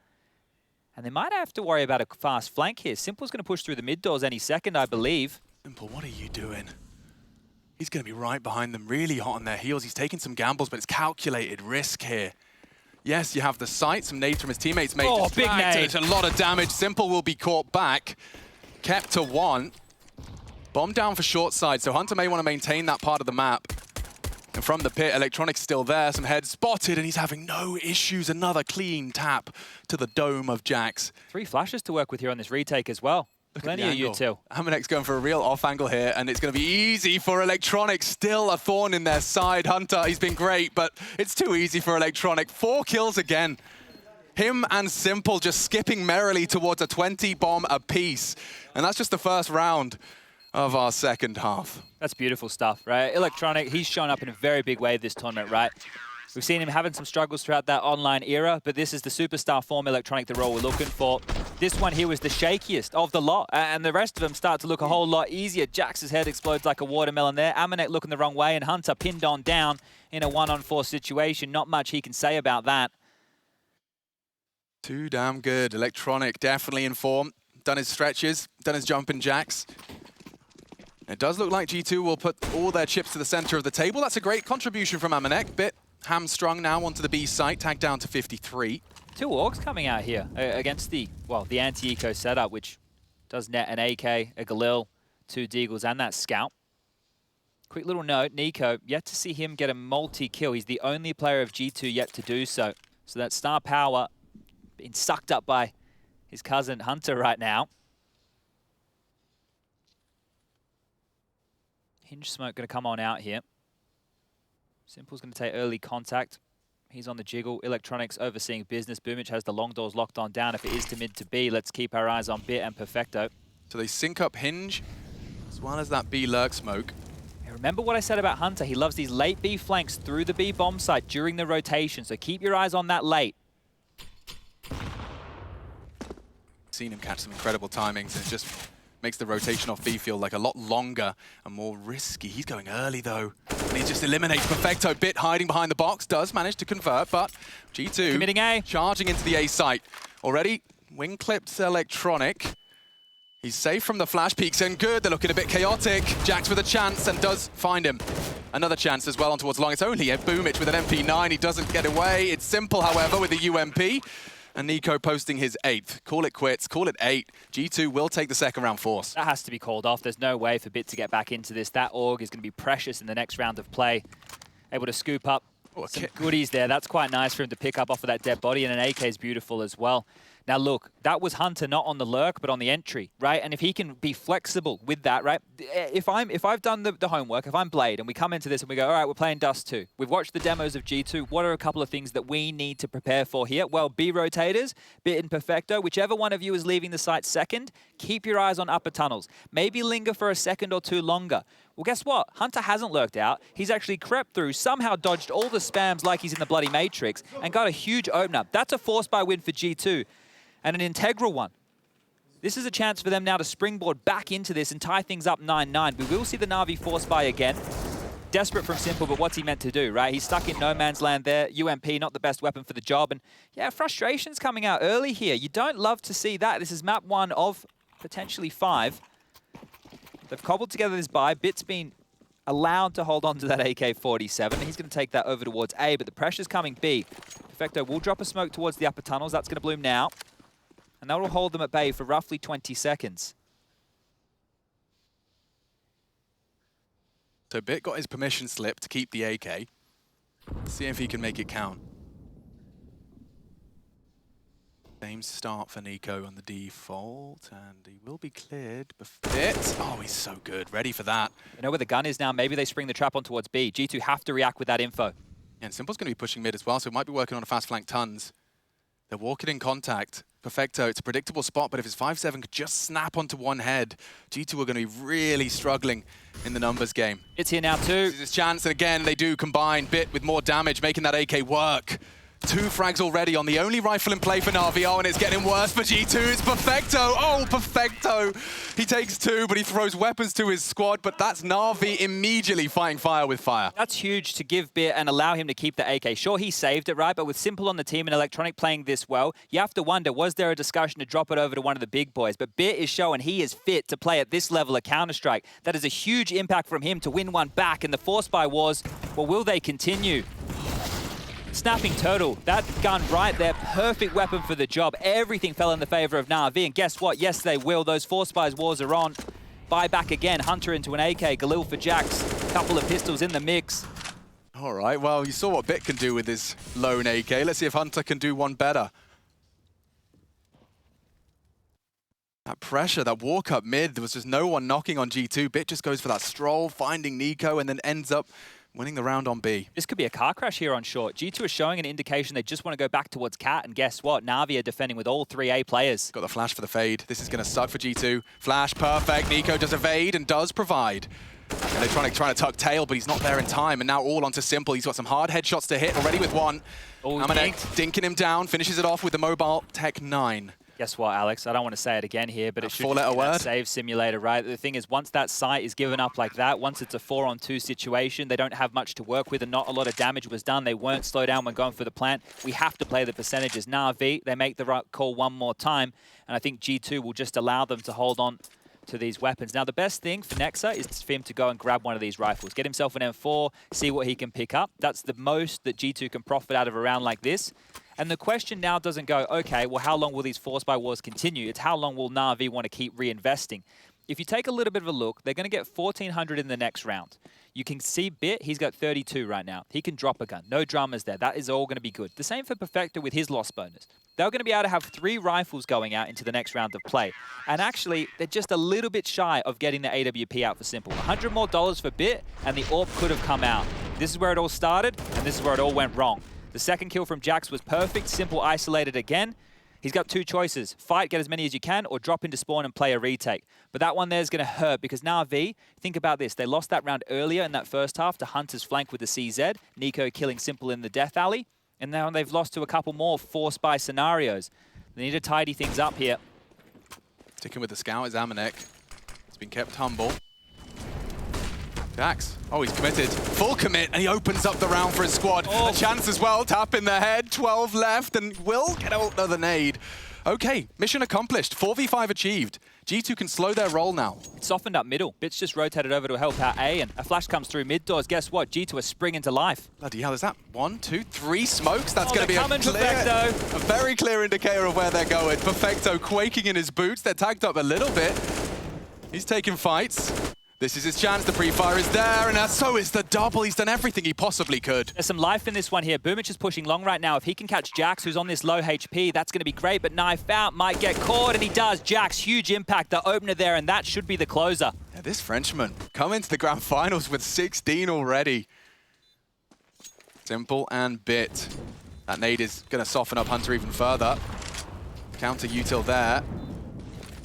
And they might have to worry about a fast flank here. Simple's going to push through the mid doors any second, I believe. Simple, what are you doing? He's going to be right behind them, really hot on their heels. He's taking some gambles, but it's calculated risk here. Yes, you have the sight, some nades from his teammates made distracted. Big nade. A lot of damage. Simple will be caught back. Kept to 1. Bomb down for short side, so Hunter may want to maintain that part of the map. And from the pit, Electronic's still there. Some heads spotted, and he's having no issues. Another clean tap to the dome of jaCkz. 3 flashes to work with here on this retake as well. Plenty of you two. manewkk's going for a real off angle here, and it's going to be easy for Electronic. Still a thorn in their side. Hunter, he's been great, but it's too easy for Electronic. 4 kills again. Him and Simple just skipping merrily towards a 20 bomb apiece. And that's just the first round of our second half. That's beautiful stuff, right? Electronic, he's shown up in a very big way this tournament, right? We've seen him having some struggles throughout that online era, but this is the superstar form Electronic, the role we're looking for. This one here was the shakiest of the lot, and the rest of them start to look a whole lot easier. jaCkz's head explodes like a watermelon there. manewk looking the wrong way, and Hunter pinned on down in a 1-on-4 situation. Not much he can say about that. Too damn good. Electronic definitely in form. Done his stretches, done his jumping jacks. It does look like G2 will put all their chips to the center of the table. That's a great contribution from manewk. Bit hamstrung now onto the B site, tagged down to 53. 2 orcs coming out here against the anti-eco setup, which does net an AK, a Galil, 2 Deagles, and that Scout. Quick little note, niko, yet to see him get a multi-kill. He's the only player of G2 yet to do so. So that star power being sucked up by his cousin Hunter right now. Hinge smoke going to come on out here. Simple's going to take early contact. He's on the jiggle. Electronics overseeing business. boomich has the long doors locked on down. If it is to mid to B, let's keep our eyes on Bit and Perfecto. So they sync up Hinge, as well as that B lurk smoke. Remember what I said about Hunter. He loves these late B flanks through the B bomb site during the rotation, so keep your eyes on that late. Seen him catch some incredible timings, and it just makes the rotation off B feel like a lot longer and more risky. He's going early though, and he just eliminates Perfecto. Bit hiding behind the box, does manage to convert, but G2 committing A, charging into the A site. Already wing clipped Electronic. He's safe from the flash, peeks in good. They're looking a bit chaotic. jaCkz with a chance and does find him. Another chance as well on towards long. It's only a boomich with an MP9. He doesn't get away. It's Simple, however, with the UMP. And niko posting his 8th. Call it quits, call it 8. G2 will take the second round force. That has to be called off. There's no way for Bit to get back into this. That AUG is going to be precious in the next round of play. Able to scoop up some goodies there. That's quite nice for him to pick up off of that dead body, and an AK is beautiful as well. Now look, that was Hunter not on the lurk, but on the entry, right? And if he can be flexible with that, right? If I've done the homework, if I'm Blade and we come into this and we go, all right, we're playing Dust 2. We've watched the demos of G2. What are a couple of things that we need to prepare for here? Well, B rotators, Bit and Perfecto, whichever one of you is leaving the site second, keep your eyes on upper tunnels. Maybe linger for a second or two longer. Well, guess what? Hunter hasn't lurked out. He's actually crept through, somehow dodged all the spams like he's in the bloody Matrix, and got a huge opener. That's a force buy win for G2. And an integral one. This is a chance for them now to springboard back into this and tie things up 9-9. We will see the Na'Vi force buy again. Desperate from Simple, but what's he meant to do, right? He's stuck in no man's land there. UMP, not the best weapon for the job. And yeah, frustration's coming out early here. You don't love to see that. This is map 1 of potentially 5. They've cobbled together this buy. Bit's been allowed to hold on to that AK-47. He's going to take that over towards A, but the pressure's coming B. Perfecto will drop a smoke towards the upper tunnels. That's going to bloom now. And that will hold them at bay for roughly 20 seconds. So Bit got his permission slip to keep the AK. See if he can make it count. Same start for niko on the default, and he will be cleared. Bit, oh, he's so good, ready for that. You know where the gun is now? Maybe they spring the trap on towards B. G2 have to react with that info. Yeah, and Simple's going to be pushing mid as well, so it might be working on a fast flank tons. They're walking in contact. Perfecto, it's a predictable spot, but if his 5-7 could just snap onto one head, G2 are going to be really struggling in the numbers game. It's here now too. This is his chance, and again, they do combine Bit with more damage, making that AK work. 2 frags already on the only rifle in play for Na'Vi. Oh, and it's getting worse for G2. It's Perfecto. Oh, Perfecto. He takes 2, but he throws weapons to his squad. But that's Na'Vi immediately fighting fire with fire. That's huge to give Bit and allow him to keep the AK. Sure, he saved it, right? But with Simple on the team and Electronic playing this well, you have to wonder, was there a discussion to drop it over to one of the big boys? But Bit is showing he is fit to play at this level of Counter-Strike. That is a huge impact from him to win one back. And the force buy wars, well, will they continue? Snapping Turtle, that gun right there, perfect weapon for the job. Everything fell in the favor of Na'Vi, and guess what? Yes, they will. Those force buys wars are on. Buy back again. Hunter into an AK, Galil for jaCkz. Couple of pistols in the mix. All right, well, you saw what Bit can do with his lone AK. Let's see if Hunter can do one better. That pressure, that walk up mid, there was just no one knocking on G2. Bit just goes for that stroll, finding niko, and then ends up winning the round on B. This could be a car crash here on short. G2 is showing an indication they just want to go back towards Cat, and guess what? Na'Vi are defending with all 3 A players. Got the flash for the fade. This is going to suck for G2. Flash, perfect. niko does evade and does provide. And they're trying to tuck tail, but he's not there in time. And now all onto Simple. He's got some hard headshots to hit already with 1. Dinking him down, finishes it off with the mobile Tech 9. Guess what, Alex? I don't want to say it again here, but it should be that save simulator, right? The thing is, once that site is given up like that, once it's a 4-on-2 situation, they don't have much to work with and not a lot of damage was done. They weren't slowed down when going for the plant. We have to play the percentages. Na'Vi, they make the right call one more time, and I think G2 will just allow them to hold on to these weapons. Now, the best thing for Nexa is for him to go and grab one of these rifles, get himself an M4, see what he can pick up. That's the most that G2 can profit out of a round like this. And the question now doesn't go, okay, well, how long will these force buy wars continue? It's how long will Na'Vi want to keep reinvesting? If you take a little bit of a look, they're going to get 1,400 in the next round. You can see Bit, he's got 32 right now. He can drop a gun. No dramas there. That is all going to be good. The same for Perfecto with his loss bonus. they're going to be able to have 3 rifles going out into the next round of play. And actually, they're just a little bit shy of getting the AWP out for Simple. $100 more for Bit, and the AWP could have come out. This is where it all started, and this is where it all went wrong. The second kill from jaCkz was perfect. Simple isolated again. He's got 2 choices. Fight, get as many as you can, or drop into spawn and play a retake. But that one there is going to hurt because now V, think about this. They lost that round earlier in that first half to Hunter's flank with the CZ. niko killing Simple in the Death Alley. And now they've lost to a couple more forced by scenarios. They need to tidy things up here. Sticking with the scout is zywoo. It's been kept humble. jaCkz. Oh, he's committed. Full commit, and he opens up the round for his squad. Oh. A chance as well. Tap in the head. 12 left, and will get out another nade. Okay, mission accomplished. 4v5 achieved. G2 can slow their roll now. It's softened up middle. Bit's just rotated over to help out A, and a flash comes through mid doors. Guess what? G2 are springing to life. Bloody hell, is that 1, 2, 3 smokes? That's going to be a very clear indicator of where they're going. Perfecto quaking in his boots. They're tagged up a little bit. He's taking fights. This is his chance. The pre-fire is there, and so is the double. He's done everything he possibly could. There's some life in this one here. boomich is pushing long right now. If he can catch jaCkz, who's on this low HP, that's going to be great, but knife out, might get caught, and he does. jaCkz, huge impact, the opener there, and that should be the closer. Yeah, this Frenchman coming to the grand finals with 16 already. Simple and Bit. That nade is going to soften up Hunter even further. Counter util there.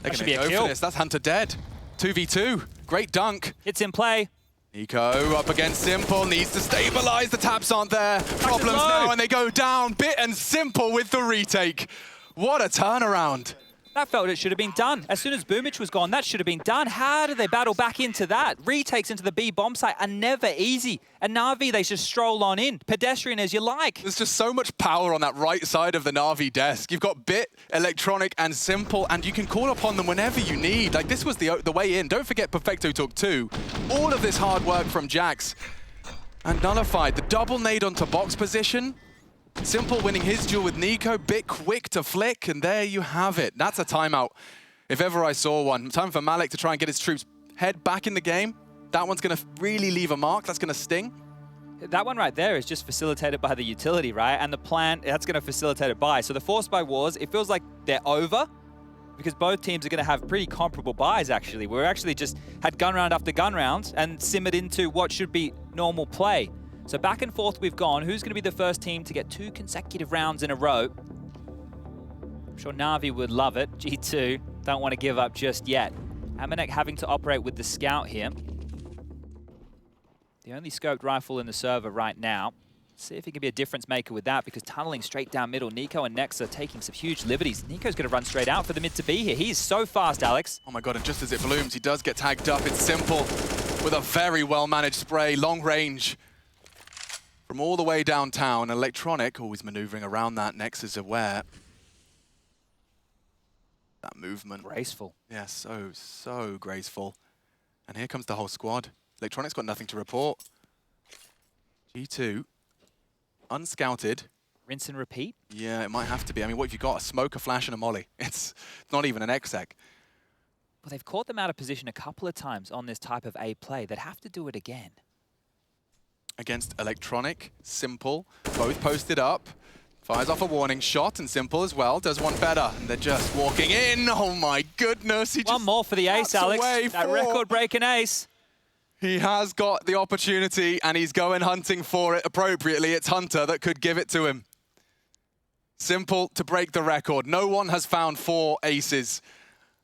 They're going to go for this. That's Hunter dead. 2v2. Great dunk. It's in play. niko up against Simple, needs to stabilize. The taps aren't there. Problems now, and they go down. Bit and Simple with the retake. What a turnaround. That felt it should have been done. As soon as boomich was gone, that should have been done. How did they battle back into that? Retakes into the B bomb site are never easy. And Na'Vi, they just stroll on in. Pedestrian as you like. There's just so much power on that right side of the Na'Vi desk. You've got Bit, Electronic, and Simple, and you can call upon them whenever you need. Like, this was the way in. Don't forget Perfecto took 2. All of this hard work from jaCkz. And nullified. The double nade onto box position. Simple winning his duel with niko, Bit quick to flick, and there you have it. That's a timeout, if ever I saw one. Time for Malik to try and get his troops head back in the game. That one's going to really leave a mark. That's going to sting. That one right there is just facilitated by the utility, right? And the plan, that's going to facilitate it by. So the forced buy wars, it feels like they're over because both teams are going to have pretty comparable buys, actually. We're actually just had gun round after gun round and simmered into what should be normal play. So back and forth we've gone. Who's going to be the first team to get 2 consecutive rounds in a row? I'm sure Na'Vi would love it. G2 don't want to give up just yet. zywoo having to operate with the scout here. The only scoped rifle in the server right now. See if he can be a difference maker with that, because tunneling straight down middle, niko and nexa taking some huge liberties. niko's going to run straight out for the mid to be here. He's so fast, Alex. Oh my god, and just as it blooms, he does get tagged up. It's Simple with a very well-managed spray, long range. From all the way downtown, Electronic always maneuvering around that. Nexa's aware. That movement. Graceful. Yeah, so graceful. And here comes the whole squad. Electronic's got nothing to report. G2, unscouted. Rinse and repeat? Yeah, it might have to be. I mean, what have you got? A smoke, a flash, and a molly. It's not even an exec. Well, they've caught them out of position a couple of times on this type of A play. They'd have to do it again. Against Electronic, Simple, both posted up. Fires off a warning shot, and Simple as well does one better. And they're just walking in. Oh my goodness. One more for the ace, Alex. That record-breaking ace. He has got the opportunity, and he's going hunting for it appropriately. It's Hunter that could give it to him. Simple to break the record. No one has found 4 aces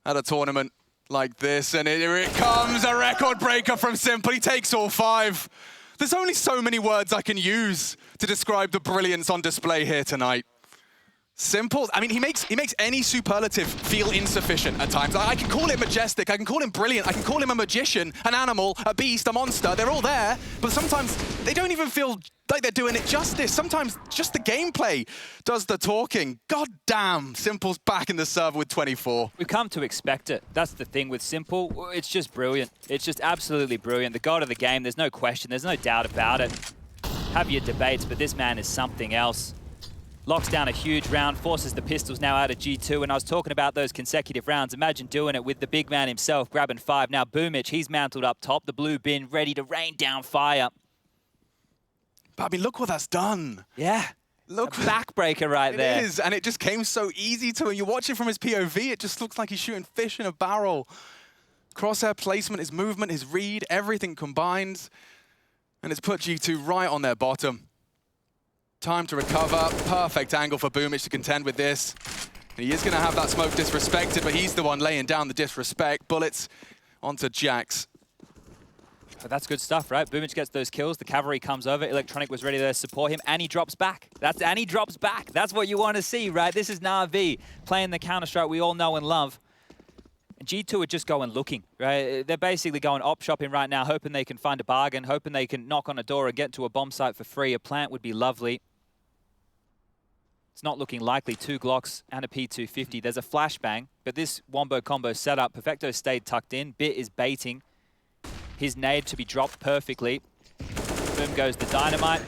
at a tournament like this. And here it comes, a record breaker from Simple. He takes all 5. There's only so many words I can use to describe the brilliance on display here tonight. Simple. I mean, he makes any superlative feel insufficient at times. I can call it majestic, I can call him brilliant, I can call him a magician, an animal, a beast, a monster. They're all there, but sometimes they don't even feel like they're doing it justice. Sometimes just the gameplay does the talking. God damn, Simple's back in the server with 24. We've come to expect it. That's the thing with Simple. It's just brilliant. It's just absolutely brilliant. The god of the game, there's no question, there's no doubt about it. Have your debates, but this man is something else. Locks down a huge round, forces the pistols now out of G2, and I was talking about those consecutive rounds. Imagine doing it with the big man himself, grabbing 5. Now boomich, he's mantled up top, the blue bin, ready to rain down fire. But I mean, look what that's done. Yeah. Look, a backbreaker right there. It is, and it just came so easy to him. You watch it from his POV, it just looks like he's shooting fish in a barrel. Crosshair placement, his movement, his read, everything combined. And it's put G2 right on their bottom. Time to recover. Perfect angle for Boomich to contend with this. And he is going to have that smoke disrespected, but he's the one laying down the disrespect. Bullets onto jaCkz. But that's good stuff, right? Boomich gets those kills. The cavalry comes over. Electronic was ready to support him, and he drops back. And he drops back. That's what you want to see, right? This is nawwk playing the Counter-Strike we all know and love. G2 are just going looking, right? They're basically going op shopping right now, hoping they can find a bargain, hoping they can knock on a door and get to a bomb site for free. A plant would be lovely. It's not looking likely. 2 Glocks and a P250. There's a flashbang, but this wombo combo setup, Perfecto stayed tucked in. Bit is baiting his nade to be dropped perfectly. Boom goes the dynamite.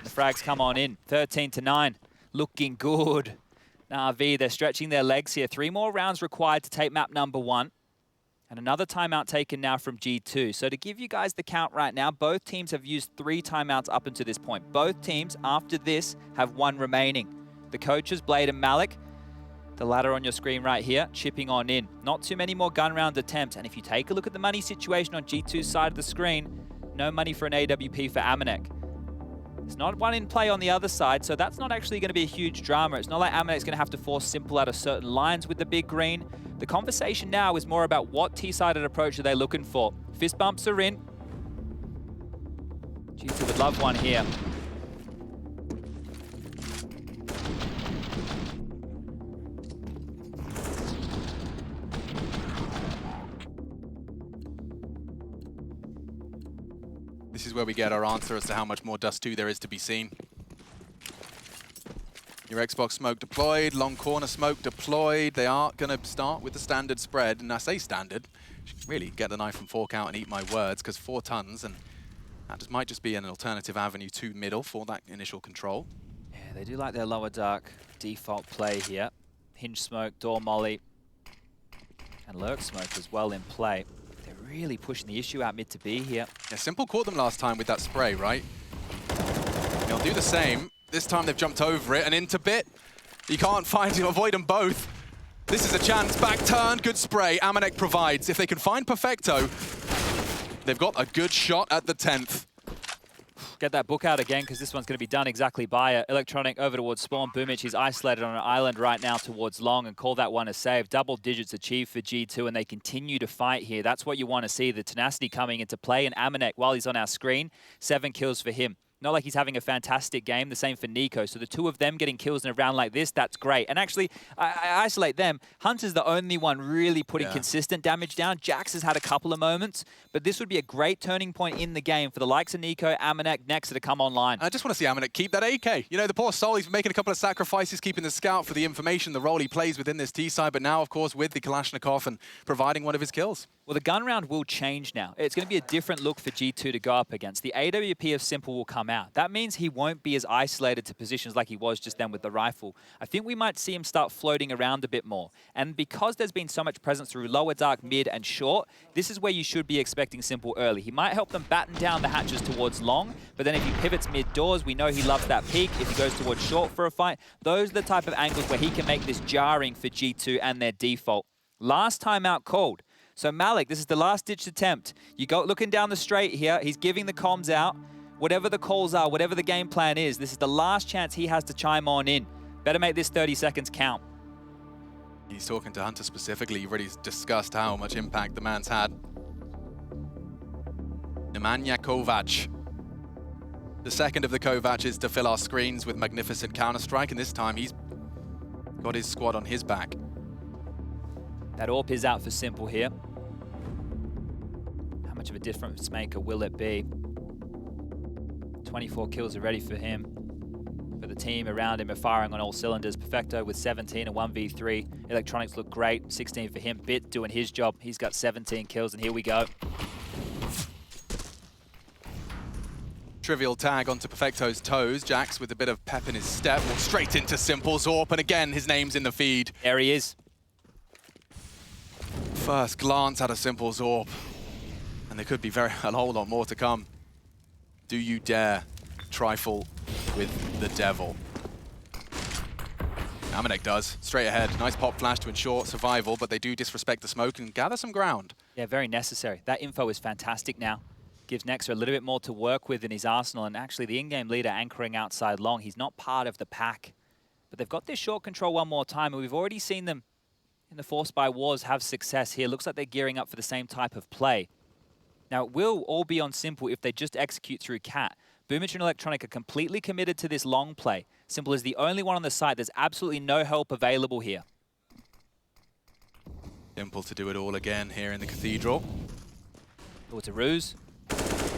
The frags come on in. 13-9. Looking good. nawwk, they're stretching their legs here. 3 more rounds required to take map number 1. And another timeout taken now from G2. So to give you guys the count right now, both teams have used 3 timeouts up until this point. Both teams, after this, have 1 remaining. The coaches, Blade and Malik, the ladder on your screen right here, chipping on in. Not too many more gun round attempts. And if you take a look at the money situation on G2's side of the screen, no money for an AWP for amanek. There's not one in play on the other side, so that's not actually going to be a huge drama. It's not like amanek's going to have to force simple out of certain lines with the big green. The conversation now is more about what T-sided approach are they looking for. Fist bumps are in. G2 would love one here. This is where we get our answer as to how much more Dust 2 there is to be seen. Your Xbox smoke deployed, long corner smoke deployed. They are going to start with the standard spread. And I say standard, really get the knife and fork out and eat my words, because 4 tons, and that just might just be an alternative avenue to middle for that initial control. Yeah, they do like their lower dark default play here. Hinge smoke, door molly, and lurk smoke as well in play. They're really pushing the issue out mid to B here. Yeah, Simple caught them last time with that spray, right? They'll do the same. This time they've jumped over it and into bit. You can't avoid them both. This is a chance. Back turn, good spray. amanek provides. If they can find Perfecto, they've got a good shot at the 10th. Get that book out again, because this one's going to be done exactly by it. Electronic over towards spawn. Boomich is isolated on an island right now towards long, and call that one a save. Double digits achieved for G2, and they continue to fight here. That's what you want to see, the tenacity coming into play. And amanek, while he's on our screen, 7 kills for him. Not like he's having a fantastic game, the same for niko. So the 2 of them getting kills in a round like this, that's great. And actually, I isolate them. Hunter's the only one really putting consistent damage down. jaCkz has had a couple of moments, but this would be a great turning point in the game for the likes of niko, amanek, nexa to come online. I just want to see amanek keep that AK. You know, the poor soul, he's making a couple of sacrifices, keeping the scout for the information, the role he plays within this T-side, but now, of course, with the Kalashnikov and providing one of his kills. Well, the gun round will change now. It's going to be a different look for G2 to go up against. The AWP of Simple will come out. That means he won't be as isolated to positions like he was just then with the rifle. I think we might see him start floating around a bit more. And because there's been so much presence through lower, dark, mid, and short, this is where you should be expecting Simple early. He might help them batten down the hatches towards long, but then if he pivots mid-doors, we know he loves that peak. If he goes towards short for a fight, those are the type of angles where he can make this jarring for G2 and their default. Last time out called. So Malik, this is the last-ditch attempt. You go looking down the straight here. He's giving the comms out. Whatever the calls are, whatever the game plan is, this is the last chance he has to chime on in. Better make this 30 seconds count. He's talking to Hunter specifically. You've already discussed how much impact the man's had. Nemanja Kovac. The second of the Kovacs to fill our screens with magnificent Counter-Strike, and this time he's got his squad on his back. That AWP is out for Simple here. How much of a difference maker will it be? 24 kills are ready for him. But the team around him are firing on all cylinders. Perfecto with 17 and 1v3. Electronics look great. 16 for him. Bit doing his job. He's got 17 kills, and here we go. Trivial tag onto Perfecto's toes. jaCkz with a bit of pep in his step. Walks straight into Simple's AWP, and again, his name's in the feed. There he is. First glance at a Simple's AWP, and there could be a whole lot more to come. Do you dare trifle with the devil? nawwk does. Straight ahead. Nice pop flash to ensure survival, but they do disrespect the smoke and gather some ground. Yeah, very necessary. That info is fantastic now. Gives Nexa a little bit more to work with in his arsenal, and actually the in-game leader anchoring outside long. He's not part of the pack. But they've got this short control one more time, and we've already seen them in the Force by Wars have success here. Looks like they're gearing up for the same type of play. Now, it will all be on Simple if they just execute through Cat. Boomich and Electronic are completely committed to this long play. Simple is the only one on the site. There's absolutely no help available here. Simple to do it all again here in the Cathedral. Oh, it's a ruse.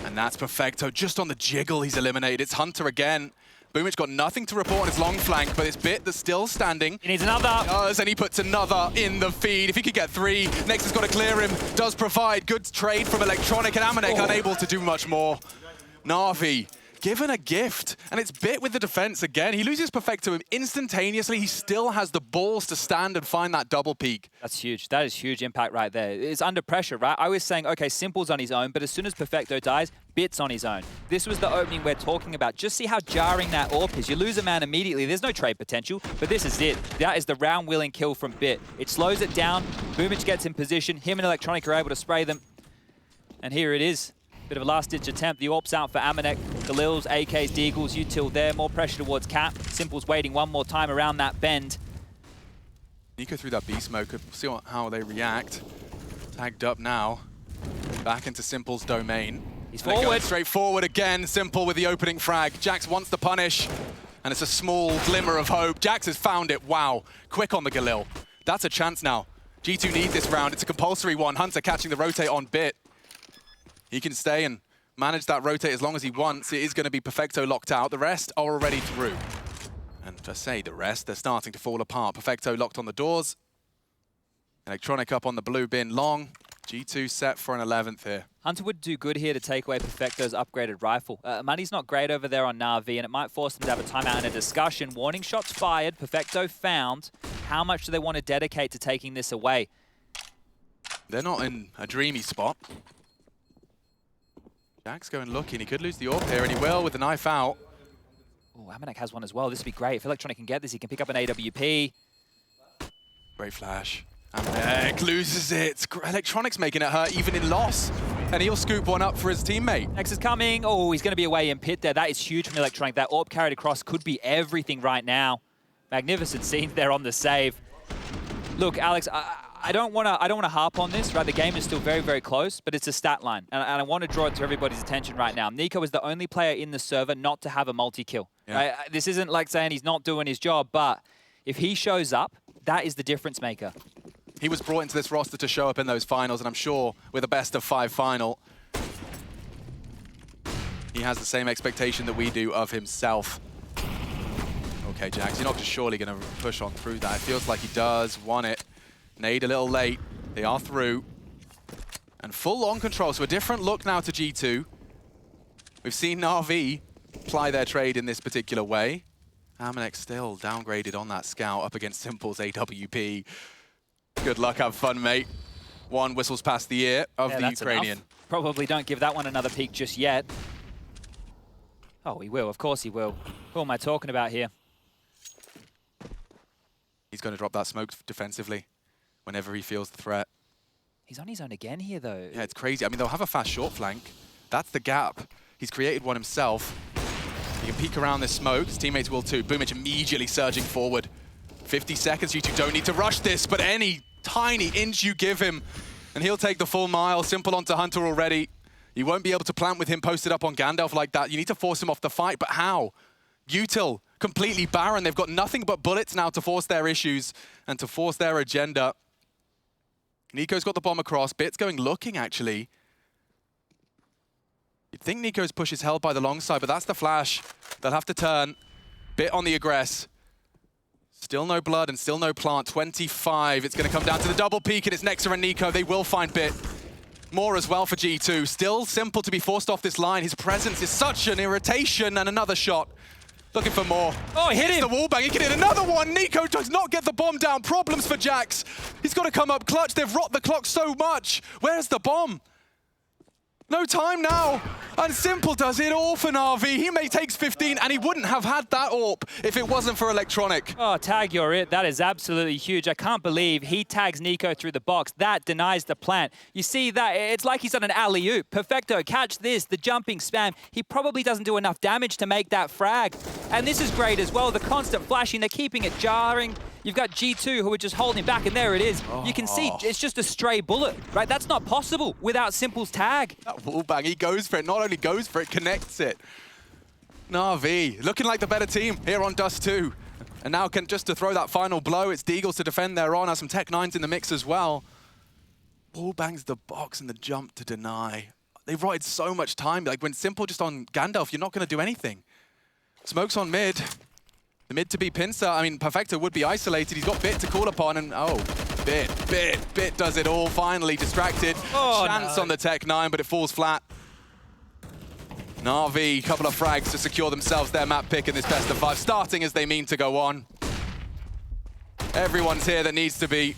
And that's Perfecto. Just on the jiggle, he's eliminated. It's Hunter again. Boomich got nothing to report on his long flank, but it's Bit that's still standing. He needs another. Does, and he puts another in the feed. If he could get 3, Nexa's got to clear him. Does provide good trade from Electronic, and nawwk unable to do much more. Na'Vi given a gift, and it's Bit with the defense again. He loses Perfecto instantaneously. He still has the balls to stand and find that double peak. That's huge. That is huge impact right there. It's under pressure, right? I was saying, okay, Simple's on his own, but as soon as Perfecto dies, Bit's on his own. This was the opening we're talking about. Just see how jarring that AWP is. You lose a man immediately. There's no trade potential, but this is it. That is the round-willing kill from Bit. It slows it down. Boomich gets in position. Him and Electronic are able to spray them. And here it is. Bit of a last-ditch attempt. The AWP's out for nawwk. Galil's, AK's, Deagles, util there. More pressure towards Cat. Simple's waiting one more time around that bend. niko through that B-smoke. We'll see how they react. Tagged up now. Back into Simple's domain. He's forward. Straight forward again. Simple with the opening frag. jaCkz wants the punish. And it's a small glimmer of hope. jaCkz has found it. Wow. Quick on the Galil. That's a chance now. G2 need this round. It's a compulsory one. Hunter catching the rotate on Bit. He can stay and manage that rotate as long as he wants. It is going to be Perfecto locked out. The rest are already through. And to say the rest, they're starting to fall apart. Perfecto locked on the doors. Electronic up on the blue bin long. G2 set for an 11th here. Hunter would do good here to take away Perfecto's upgraded rifle. Money's not great over there on Na'Vi, and it might force them to have a timeout and a discussion. Warning shots fired. Perfecto found. How much do they want to dedicate to taking this away? They're not in a dreamy spot. jaCkz going looking. He could lose the AWP here, and he will with the knife out. Oh, nawwk has one as well. This would be great. If Electronic can get this, he can pick up an AWP. Great flash. nawwk loses it. Electronic's making it hurt even in loss. And he'll scoop one up for his teammate. Nex is coming. Oh, he's going to be away in pit there. That is huge from Electronic. That AWP carried across could be everything right now. Magnificent scenes there on the save. Look, Alex, I don't want to harp on this, right? The game is still very, very close, but it's a stat line. And I want to draw it to everybody's attention right now. niko is the only player in the server not to have a multi-kill. Yeah. Right? This isn't like saying he's not doing his job, but if he shows up, that is the difference maker. He was brought into this roster to show up in those finals, and I'm sure with a best-of-5 final, he has the same expectation that we do of himself. Okay, jaCkz, you're not just surely going to push on through that. It feels like he does want it. Nade a little late. They are through. And full on control, so a different look now to G2. We've seen Na'Vi ply their trade in this particular way. nawwk still downgraded on that scout up against Simple's AWP. Good luck, have fun, mate. One whistles past the ear of the Ukrainian. Enough. Probably don't give that one another peek just yet. Oh, he will. Of course he will. Who am I talking about here? He's going to drop that smoke defensively whenever he feels the threat. He's on his own again here, though. Yeah, it's crazy. I mean, they'll have a fast short flank. That's the gap. He's created one himself. He can peek around this smoke. His teammates will too. Boomich immediately surging forward. 50 seconds. You two don't need to rush this, but any tiny inch you give him, and he'll take the full mile. Simple onto Hunter already. You won't be able to plant with him posted up on Gandalf like that. You need to force him off the fight, but how? Util, completely barren. They've got nothing but bullets now to force their issues and to force their agenda. niko's got the bomb across. Bit's going looking, actually. You'd think niko's push is held by the long side, but that's the flash. They'll have to turn. Bit on the aggress. Still no blood and still no plant. 25. It's going to come down to the double peak, and it's Nexa and niko. They will find Bit. More as well for G2. Still Simple to be forced off this line. His presence is such an irritation, and another shot. Looking for more. Oh, he hit him. The wall bang. He can hit another one. niko does not get the bomb down. Problems for jaCkz. He's got to come up clutch. They've rocked the clock so much. Where's the bomb? No time now. And Simple does it all for Na'Vi. He takes 15, and he wouldn't have had that AWP if it wasn't for Electronic. Oh, tag, you're it. That is absolutely huge. I can't believe he tags niko through the box. That denies the plant. You see that? It's like he's done an alley-oop. Perfecto, catch this, the jumping spam. He probably doesn't do enough damage to make that frag. And this is great as well. The constant flashing, they're keeping it jarring. You've got G2 who are just holding back, and there it is. You can see it's just a stray bullet, right? That's not possible without Simple's tag. That wallbang, he goes for it. Not only goes for it, connects it. Na'Vi looking like the better team here on Dust 2. And now just to throw that final blow, it's Deagles to defend their on. Has some Tech-9s in the mix as well. Wallbangs the box and the jump to deny. They've rotted so much time. Like when Simple just on Gandalf, you're not going to do anything. Smokes on mid. The mid to be Pincer. I mean, Perfecto would be isolated. He's got Bit to call upon, and Bit does it all. Finally distracted. Chance on the Tech-9, but it falls flat. Na'Vi, couple of frags to secure themselves their map pick in this best of 5, starting as they mean to go on. Everyone's here that needs to be.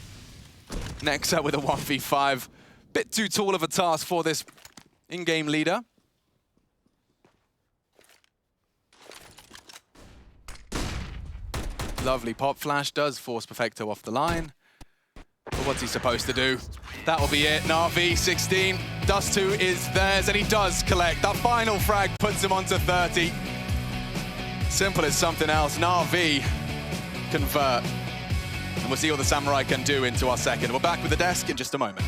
Nexa with a 1v5. Bit too tall of a task for this in-game leader. Lovely pop flash does force Perfecto off the line. But what's he supposed to do? That'll be it. Na'Vi 16. Dust 2 is theirs, and he does collect. That final frag puts him onto 30. Simple as something else. Na'Vi convert. And we'll see what the Samurai can do into our second. We're back with the desk in just a moment.